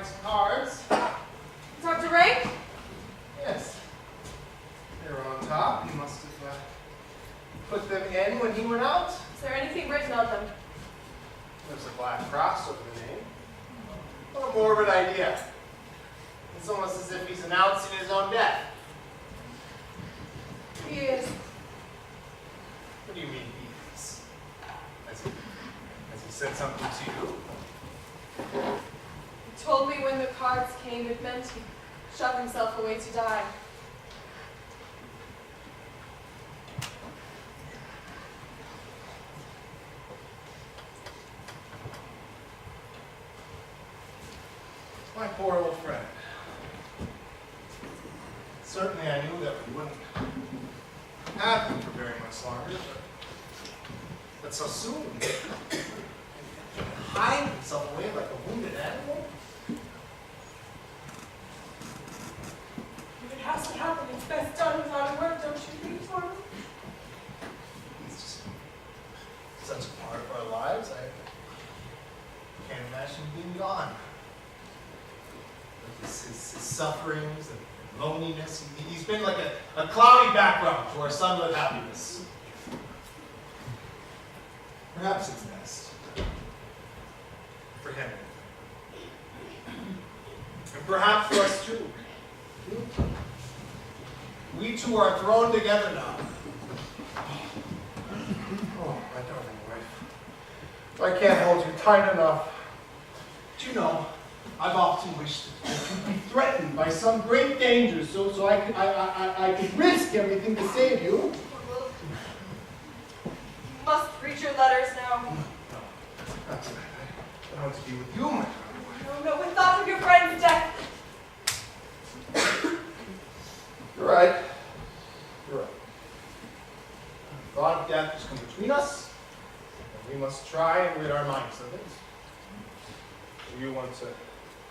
wife's cards. Dr. Rank? Yes. They're on top. He must have put them in when he went out. Is there anything written on them? There's a black cross over the name. What a morbid idea. It's almost as if he's announcing his own death. He is. What do you mean he is? Has he said something to you? He told me when the cards came, it meant he shut himself away to die. My poor old friend. Certainly I knew that we wouldn't have him for very much longer, but so soon. And hide himself away like a wounded animal? If it has to happen, it's best done without a word, don't you think, Torvald? He's just such a part of our lives. I can't imagine him being gone. His sufferings and loneliness. He's been like a cloudy background to our sunlit happiness. Perhaps it's best for him. And perhaps for us too. We two are thrown together now. Oh, my darling wife. I can't hold you tight enough. Do you know, I've often wished that you'd be threatened by some great danger so I could risk everything to save you. You must read your letters now. No, that's right. I want to be with you, my darling wife. No, with thoughts of your friend's death. You're right. You're right. The thought of death has come between us, and we must try and rid our minds of it. Do you want to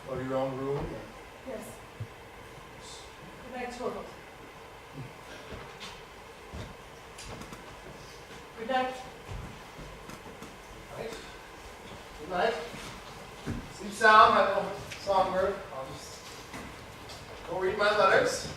go to your own room? Yes. Good night, Torvald. Good night. Right. Good night. Sleep sound, my little songbird. I'll just go read my letters.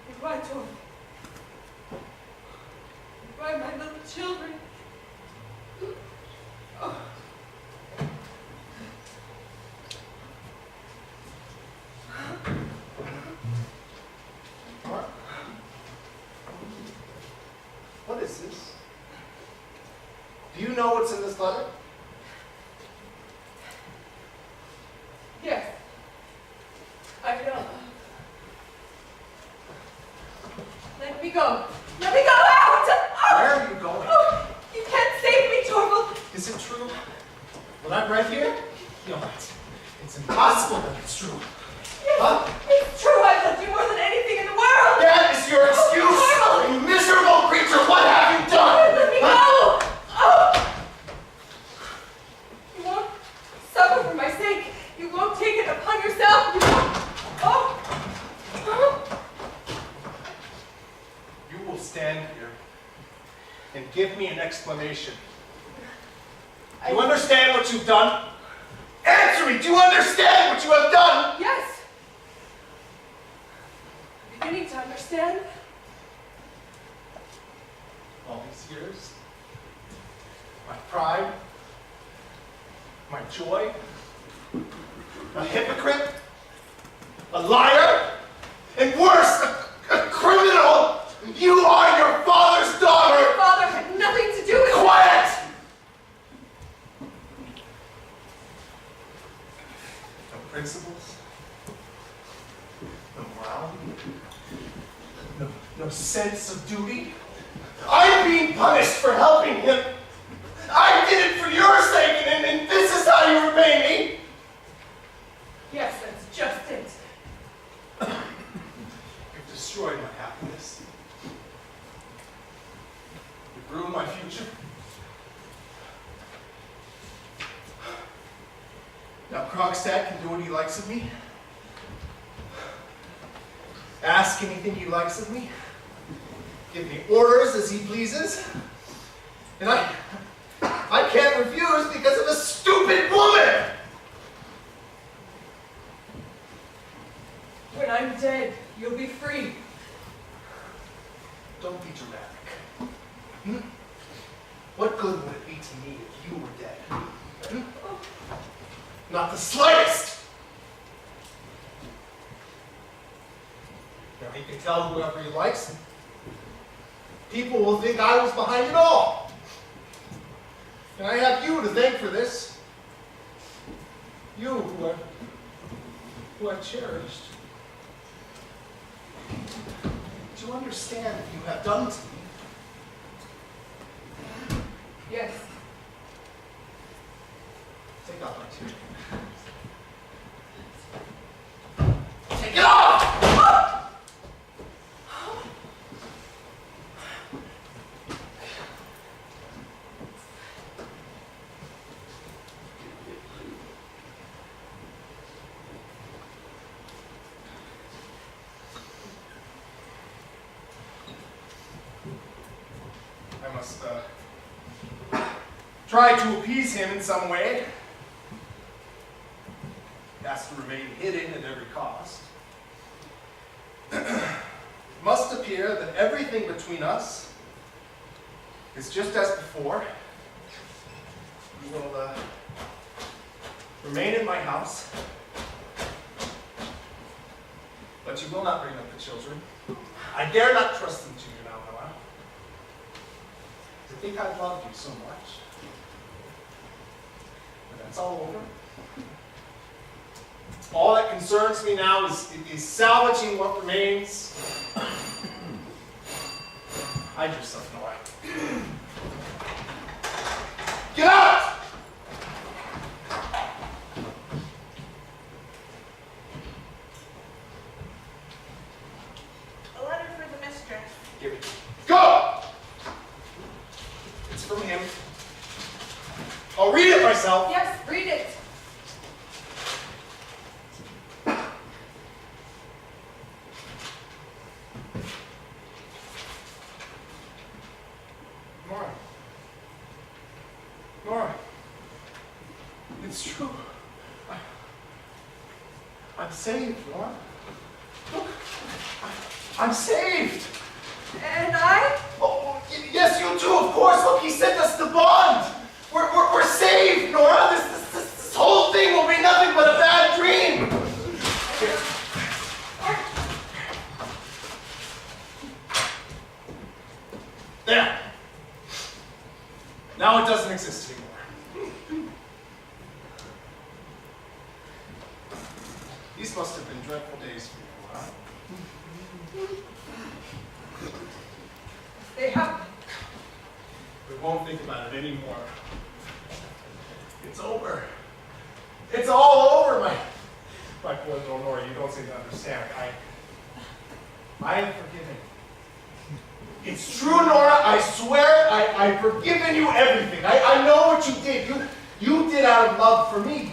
Goodbye, Torvald. Goodbye, my little children. Oh. What is this? Do you know what's in this letter? Yes. I know. Let me go. Let me go out! Oh! Where are you going? Oh, you can't save me, Torvald. Is it true? What I've read here? No, it's impossible that it's true. Yes, Huh? it's true. I loved you more than anything in the world. That is your excuse! Torvald! You miserable creature! What have you done? Let me Huh? go! Oh! You won't suffer for my sake. You won't take it upon yourself. You won't. Oh! Oh! You will stand here and give me an explanation. Do you understand what you've done? Answer me! Do you understand what you have done? Yes. I'm beginning to understand. All these years, my pride, my joy, a hypocrite, a liar, and worse, a criminal. You are your father's daughter. Your father had nothing to do with it. Quiet! No principles, no morality, no sense of duty. I'm being punished for helping him. I did it for your sake, and this is how you repay me. future. Now Krogstad can do what he likes of me. Ask anything he likes of me. Give me orders as he pleases. And I can't refuse because of a stupid woman! When I'm dead, you'll be free. Don't be dramatic. Hmm? What good would it be to me if you were dead? Hmm? Not the slightest! Now, he can tell whoever he likes. People will think I was behind it all. And I have you to thank for this. You who I've cherished. Do you understand what you have done to me? Yes. Take off my tunic. Take it off! I must try to appease him in some way. It has to remain hidden at every cost. It must appear that everything between us is just as before. You will remain in my house, but you will not bring up the children. I dare not trust them to you now, Nora. To think I loved you so much. But that's all over. All that concerns me now is salvaging what remains. Hide yourself, Nora. Get out! A letter for the mistress. Give it. Go! It's from him. I'll read it myself. Yes, read it. Nora. Nora. It's true. I'm saved, Nora. Look. I'm saved. And I? Oh, yes, you too, of course. Look, he sent us the bond. We're saved, Nora. This whole thing will be nothing but a bad dream. There. Now it doesn't exist anymore. These must have been dreadful days for you, huh? They have. We won't think about it anymore. It's over. It's all over, my poor little Nora. You don't seem to understand. I am forgiven. It's true, Nora. I swear I've forgiven you everything. I know what you did. You did out of love for me.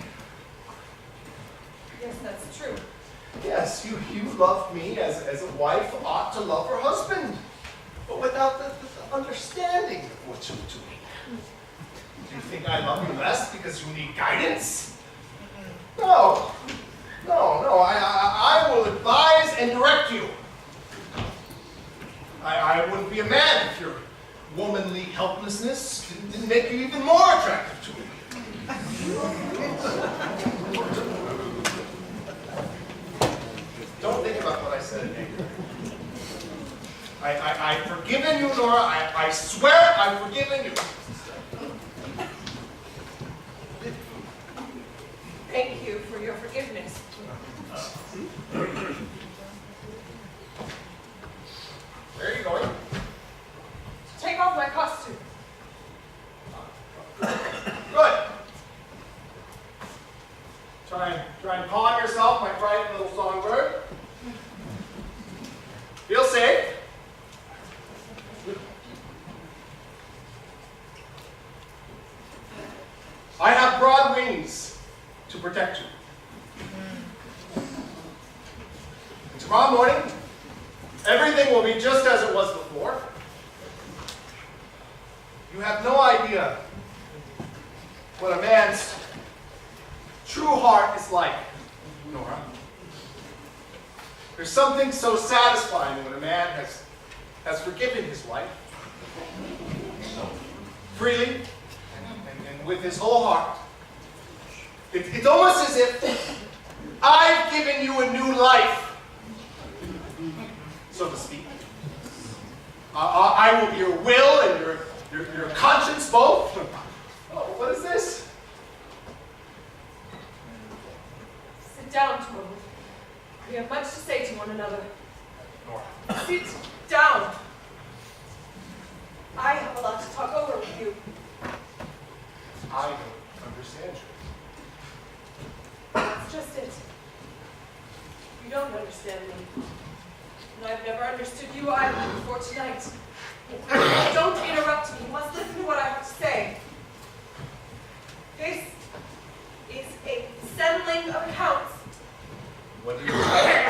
Yes, that's true. Yes, you loved me as a wife ought to love her husband, but without the understanding of what you do. Do you think I love you less because you need guidance? No. I will advise and direct you. I wouldn't be a man if your womanly helplessness didn't make you even more attractive to me. Don't think about what I said in anger. I've forgiven you, Nora. I swear I've forgiven you. Thank you for your forgiveness. Where are you going? Take off my costume. Good. Try and calm yourself, my bright little songbird. Feel safe. I have broad wings to protect you. And tomorrow morning, everything will be just as it was before. You have no idea what a man's true heart is like, Nora. There's something so satisfying when a man has forgiven his wife freely and with his whole heart. It's almost as if I've given you a new life, so to speak. I will be your will and your conscience both. Oh, what is this? Sit down, Torvald. We have much to say to one another. Nora. Sit down. I have a lot to talk over with you. I don't understand you. That's just it. You don't understand me. And I've never understood you either before tonight. Don't interrupt me. You must listen to what I have to say. This is a settling of accounts. What do you say?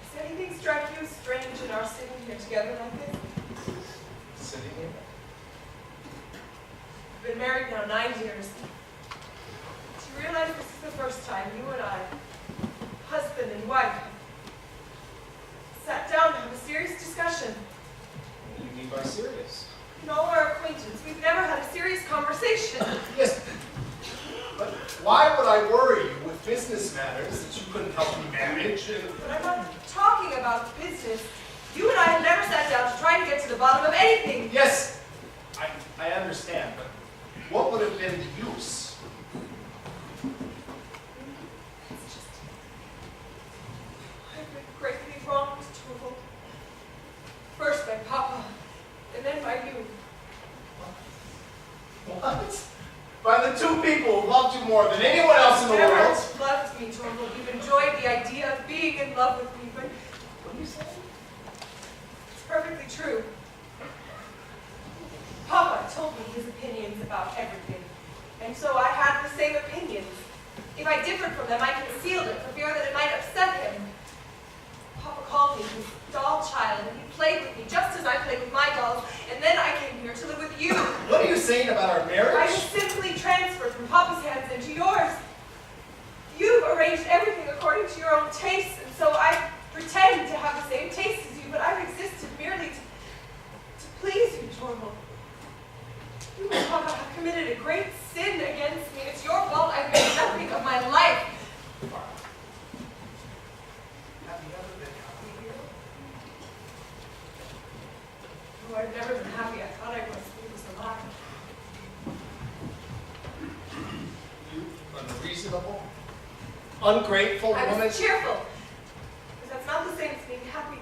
Does anything strike you as strange in our sitting here together like this? Sitting here? We've been married now 9 years. Do you realize this is the first time you and I, husband and wife, sat down to have a serious discussion? What do you mean by serious? In all our acquaintance, we've never had a serious conversation. Yes, but why would I worry you with business matters that you couldn't help me manage? But I'm not talking about business. You and I have never sat down to try to get to the bottom of anything. Yes, I understand, but what would have been the use? It's just, I've been greatly wronged, Torvald. First by Papa, and then by you. What? By the two people who loved you more than anyone else in the Never world? loved me, Torvald. You've enjoyed the idea of being in love with me, but What are you saying? it's perfectly true. Papa told me his opinions about everything, and so I had the same opinions. If I differed from them, I concealed it for fear that it might upset him. Papa called me his doll child, and he played with me just as I played with my dolls, and then I came here to live with you. What are you saying about our I marriage? was simply transferred from Papa's hands into yours. You've arranged everything according to your own tastes, and so I pretend to have the same taste as you, but I've existed merely to please you, Torvald. You and Papa have committed a great sin against me. It's your fault I've made nothing of my life. Have you ever been happy here? Oh, I've never been happy. I thought I was alive. You unreasonable, ungrateful I woman. was cheerful. But that's not the same as being happy.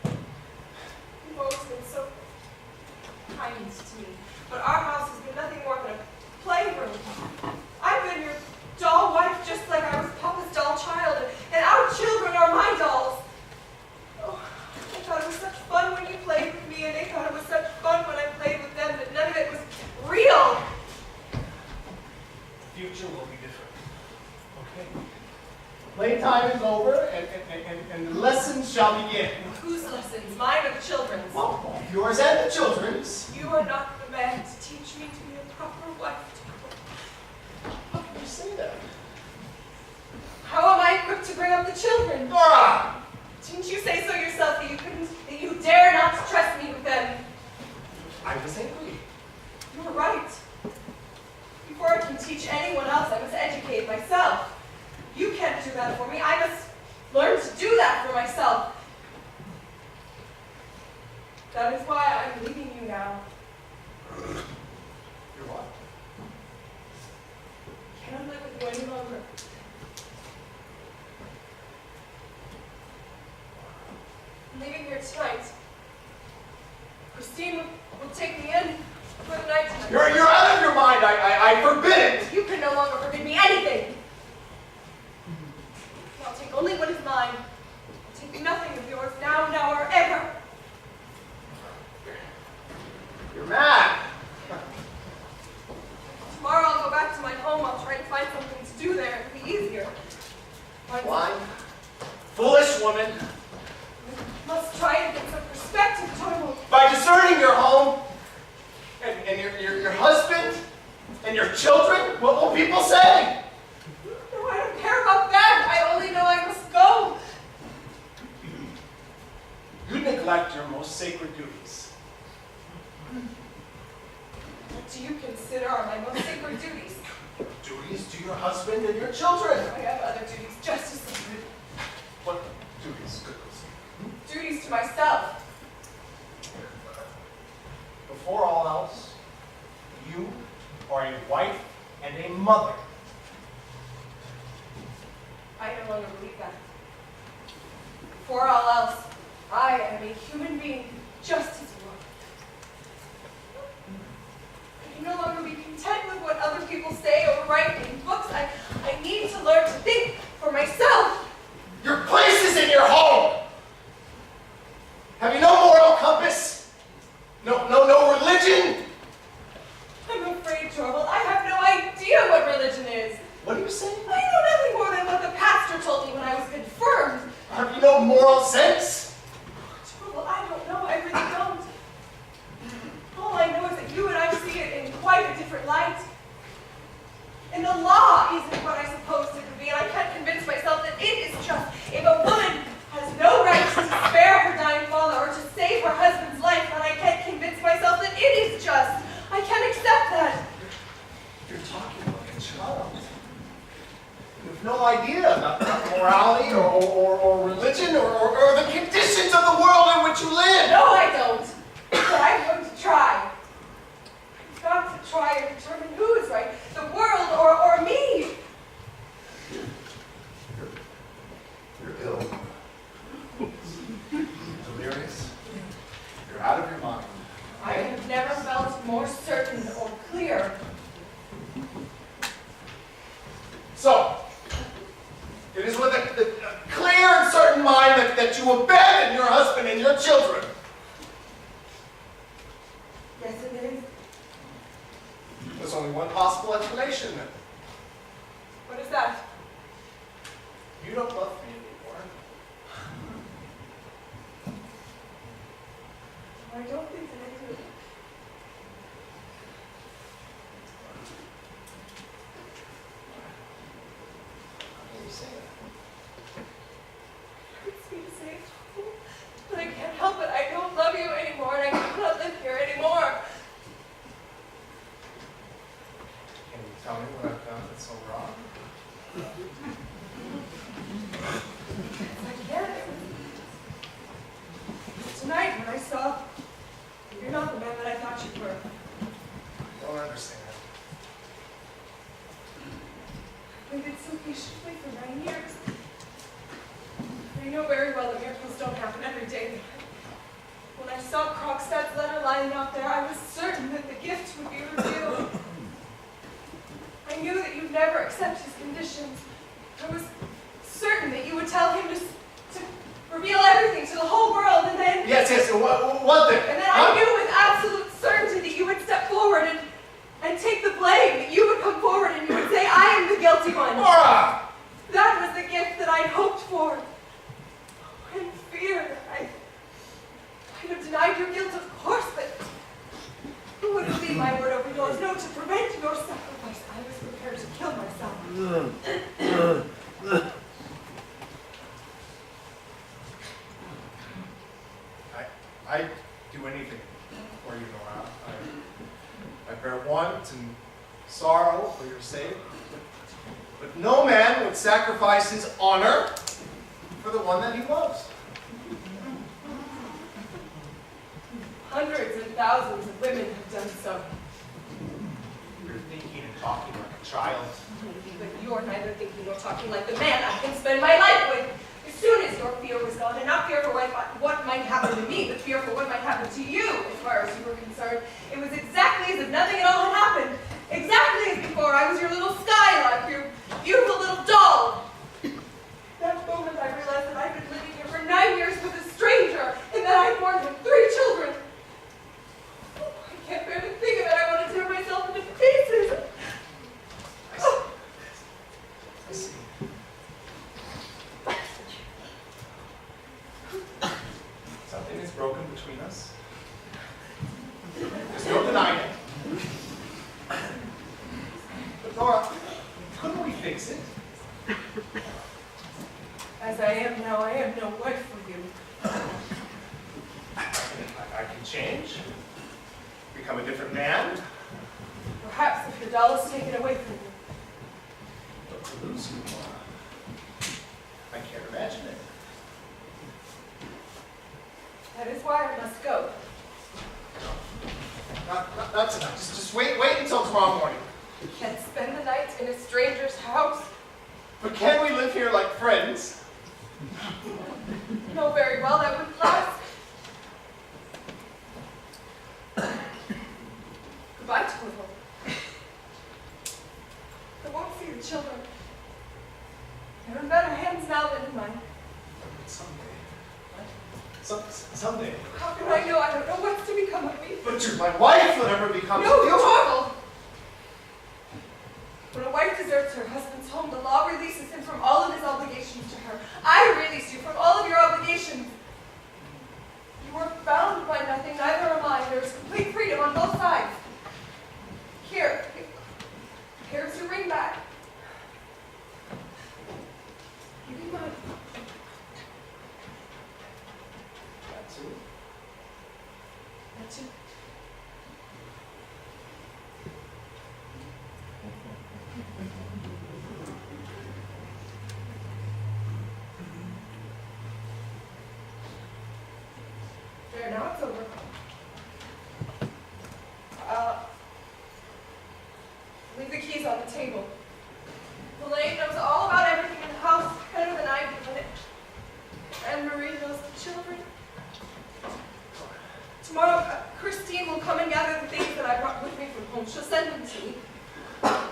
You've always been so kind to me. But our house has been nothing more than a playroom. I've been your doll wife just like I was Papa's doll child, and our children are my dolls. Oh, I thought it was such fun when you played with me, and they thought it was such fun when I played with them, but none of it was real. The future will be different. Okay? Playtime is over, and the lessons shall begin. Whose lessons? Mine or the children's? Well, yours and the children's. You are not the man to teach me to be a proper wife. How can you say that? How am I equipped to bring up the children? Nora! Didn't you say so yourself that you dare not trust me with them? I was angry. You were right. Before I can teach anyone else, I must educate myself. You can't do that for me. I must learn to do that for myself. That is why I'm leaving you now. You're what? I cannot live with you any longer. I'm leaving here tonight. Christine will take me in for the night tonight. You're out of your mind. I forbid it. You can no longer forbid me anything. I'll take only what is mine. I'll take nothing of yours now or ever. You're mad. your most sacred duties. What do you consider are my most sacred duties? Duties to your husband and your children. I have other duties just as sacred. What duties, good Lucy? Duties to myself. Before all else, you are a wife and a mother. I no longer believe that. Before all else, I am a human being just as you are. I can no longer be content with what other people say or write in books. I need to learn to think for myself. Your place is in your home. Have you no moral compass? No religion? I'm afraid, Torvald, I have no idea what religion is. What are you saying? I know nothing more than what the pastor told me when I was confirmed. Have you no moral sense? Torvald, I don't know. I really don't. All I know is that you and I see it in quite a different light. And the law isn't what I supposed it to be, and I can't convince myself that it is just. If a woman has no right to spare her dying father or to save her husband's life, then I can't convince myself that it is just. I can't accept that. You're talking like a child. You have no idea about morality or religion or the conditions of the world in which you live. No, I don't. But I'm going to try. I've got to try and determine who is right, the world or me. You're ill. Delirious. You're out of your mind. I have never felt more certain or clear. So, it is with a clear and certain mind that you abandon your husband and your children. Yes, it is. There's only one possible explanation then. What is that? You don't love me anymore. I don't think that I do. How can you say that? It hurts me to say it, but I can't help it. I don't love you anymore, and I cannot live here anymore. Can you tell me what I've done that's so wrong? I can't. Tonight, when I saw you're not the man that I thought you were. I don't understand. I waited so patiently for 9 years. I know very well that miracles don't happen every day. When I saw Krogstad's letter lying out there, I was certain that the gift would be revealed. I knew that you'd never accept his conditions. I was certain that you would tell him to reveal everything to the whole world, and then... Yes, what then? And then I knew with absolute certainty that you would step forward and take the blame, that you would come forward and you would say, I am the guilty one. Nora! That was the gift that I'd hoped for. In fear, I'd have denied your guilt, of course, but who would leave my word over yours? No, to prevent your sacrifice, I was prepared to kill myself. I'd do anything for you, Nora. I bear want and sorrow for your sake. But no man would sacrifice his honor for the one that he loves. Hundreds and thousands of women have done so. You're thinking and talking like a child. But you're neither thinking nor talking like the man I can spend my life with. As soon as your fear was gone, and not fear for what might happen to me, but fear for what might happen to you, as far as you were concerned, it was exactly as if nothing at all had happened. Exactly as before. I was your little skylark, your beautiful little doll. That moment I realized that I'd been living here for 9 years with a stranger, and that I'd borne him 3 children. I can't bear to think of it. I want to tear myself into pieces. I see. Something is broken between us. There's no denying it. But Nora, couldn't we fix it? As I am now, I am no wife for you. change, become a different man. Perhaps if your doll is taken away from you. But to lose you, I can't imagine it. That is why I must go. Not tonight. Just wait until tomorrow morning. You can't spend the night in a stranger's house. But can we live here like friends? You know very well that wouldn't last. Goodbye, Toto. I won't see the children. They're in better hands now than in mine. Someday. How can I know? I don't know what's to become of me. But you're my wife, whatever becomes No, of you. Toto! When a wife deserts her husband's home, the law releases him from all of his obligations to her. I release you from all of your obligations. You are bound by nothing, neither am I. There is complete freedom on both sides. Here's your ring back. You be mine. That's it. That's it. There, now it's over. Leave the keys on the table. Elaine knows all about everything in the house, better than I do, and Marie knows the children. Tomorrow, Christine will come and gather the things that I brought with me from home. She'll send them to me. Well,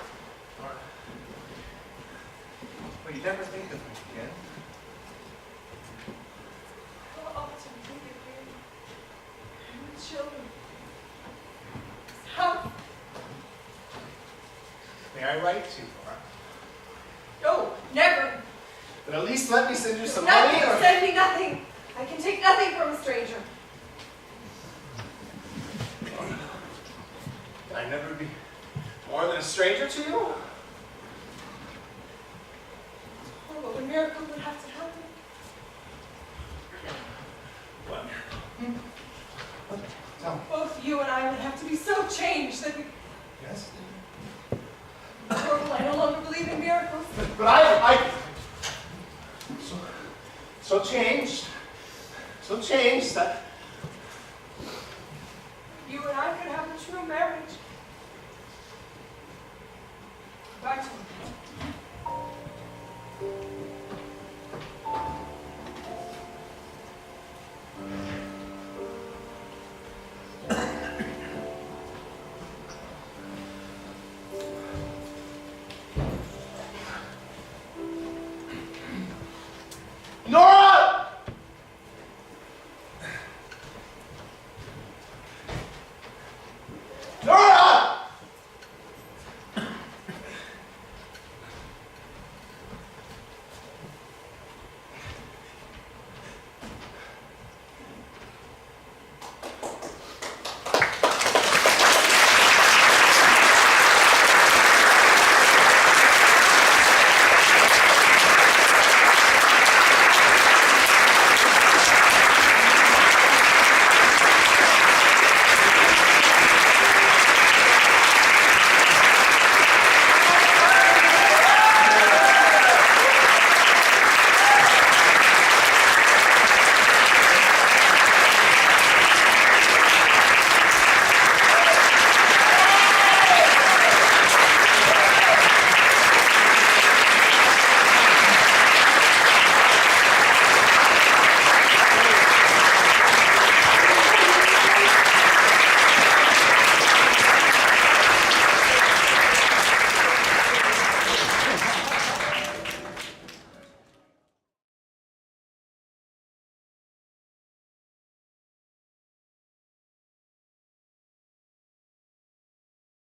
you never think of me again. How often think of you and the children. How? May I write to you, Nora? No, never. But at least let me send you some Nothing. money. Or... Send me nothing. I can take nothing from a stranger. Can I never be more than a stranger to you? Oh, but a miracle would have to happen. What? What? Tell me. Both you and I would have to be so changed that we... Yes? Horrible, I no longer believe in miracles. But I so changed that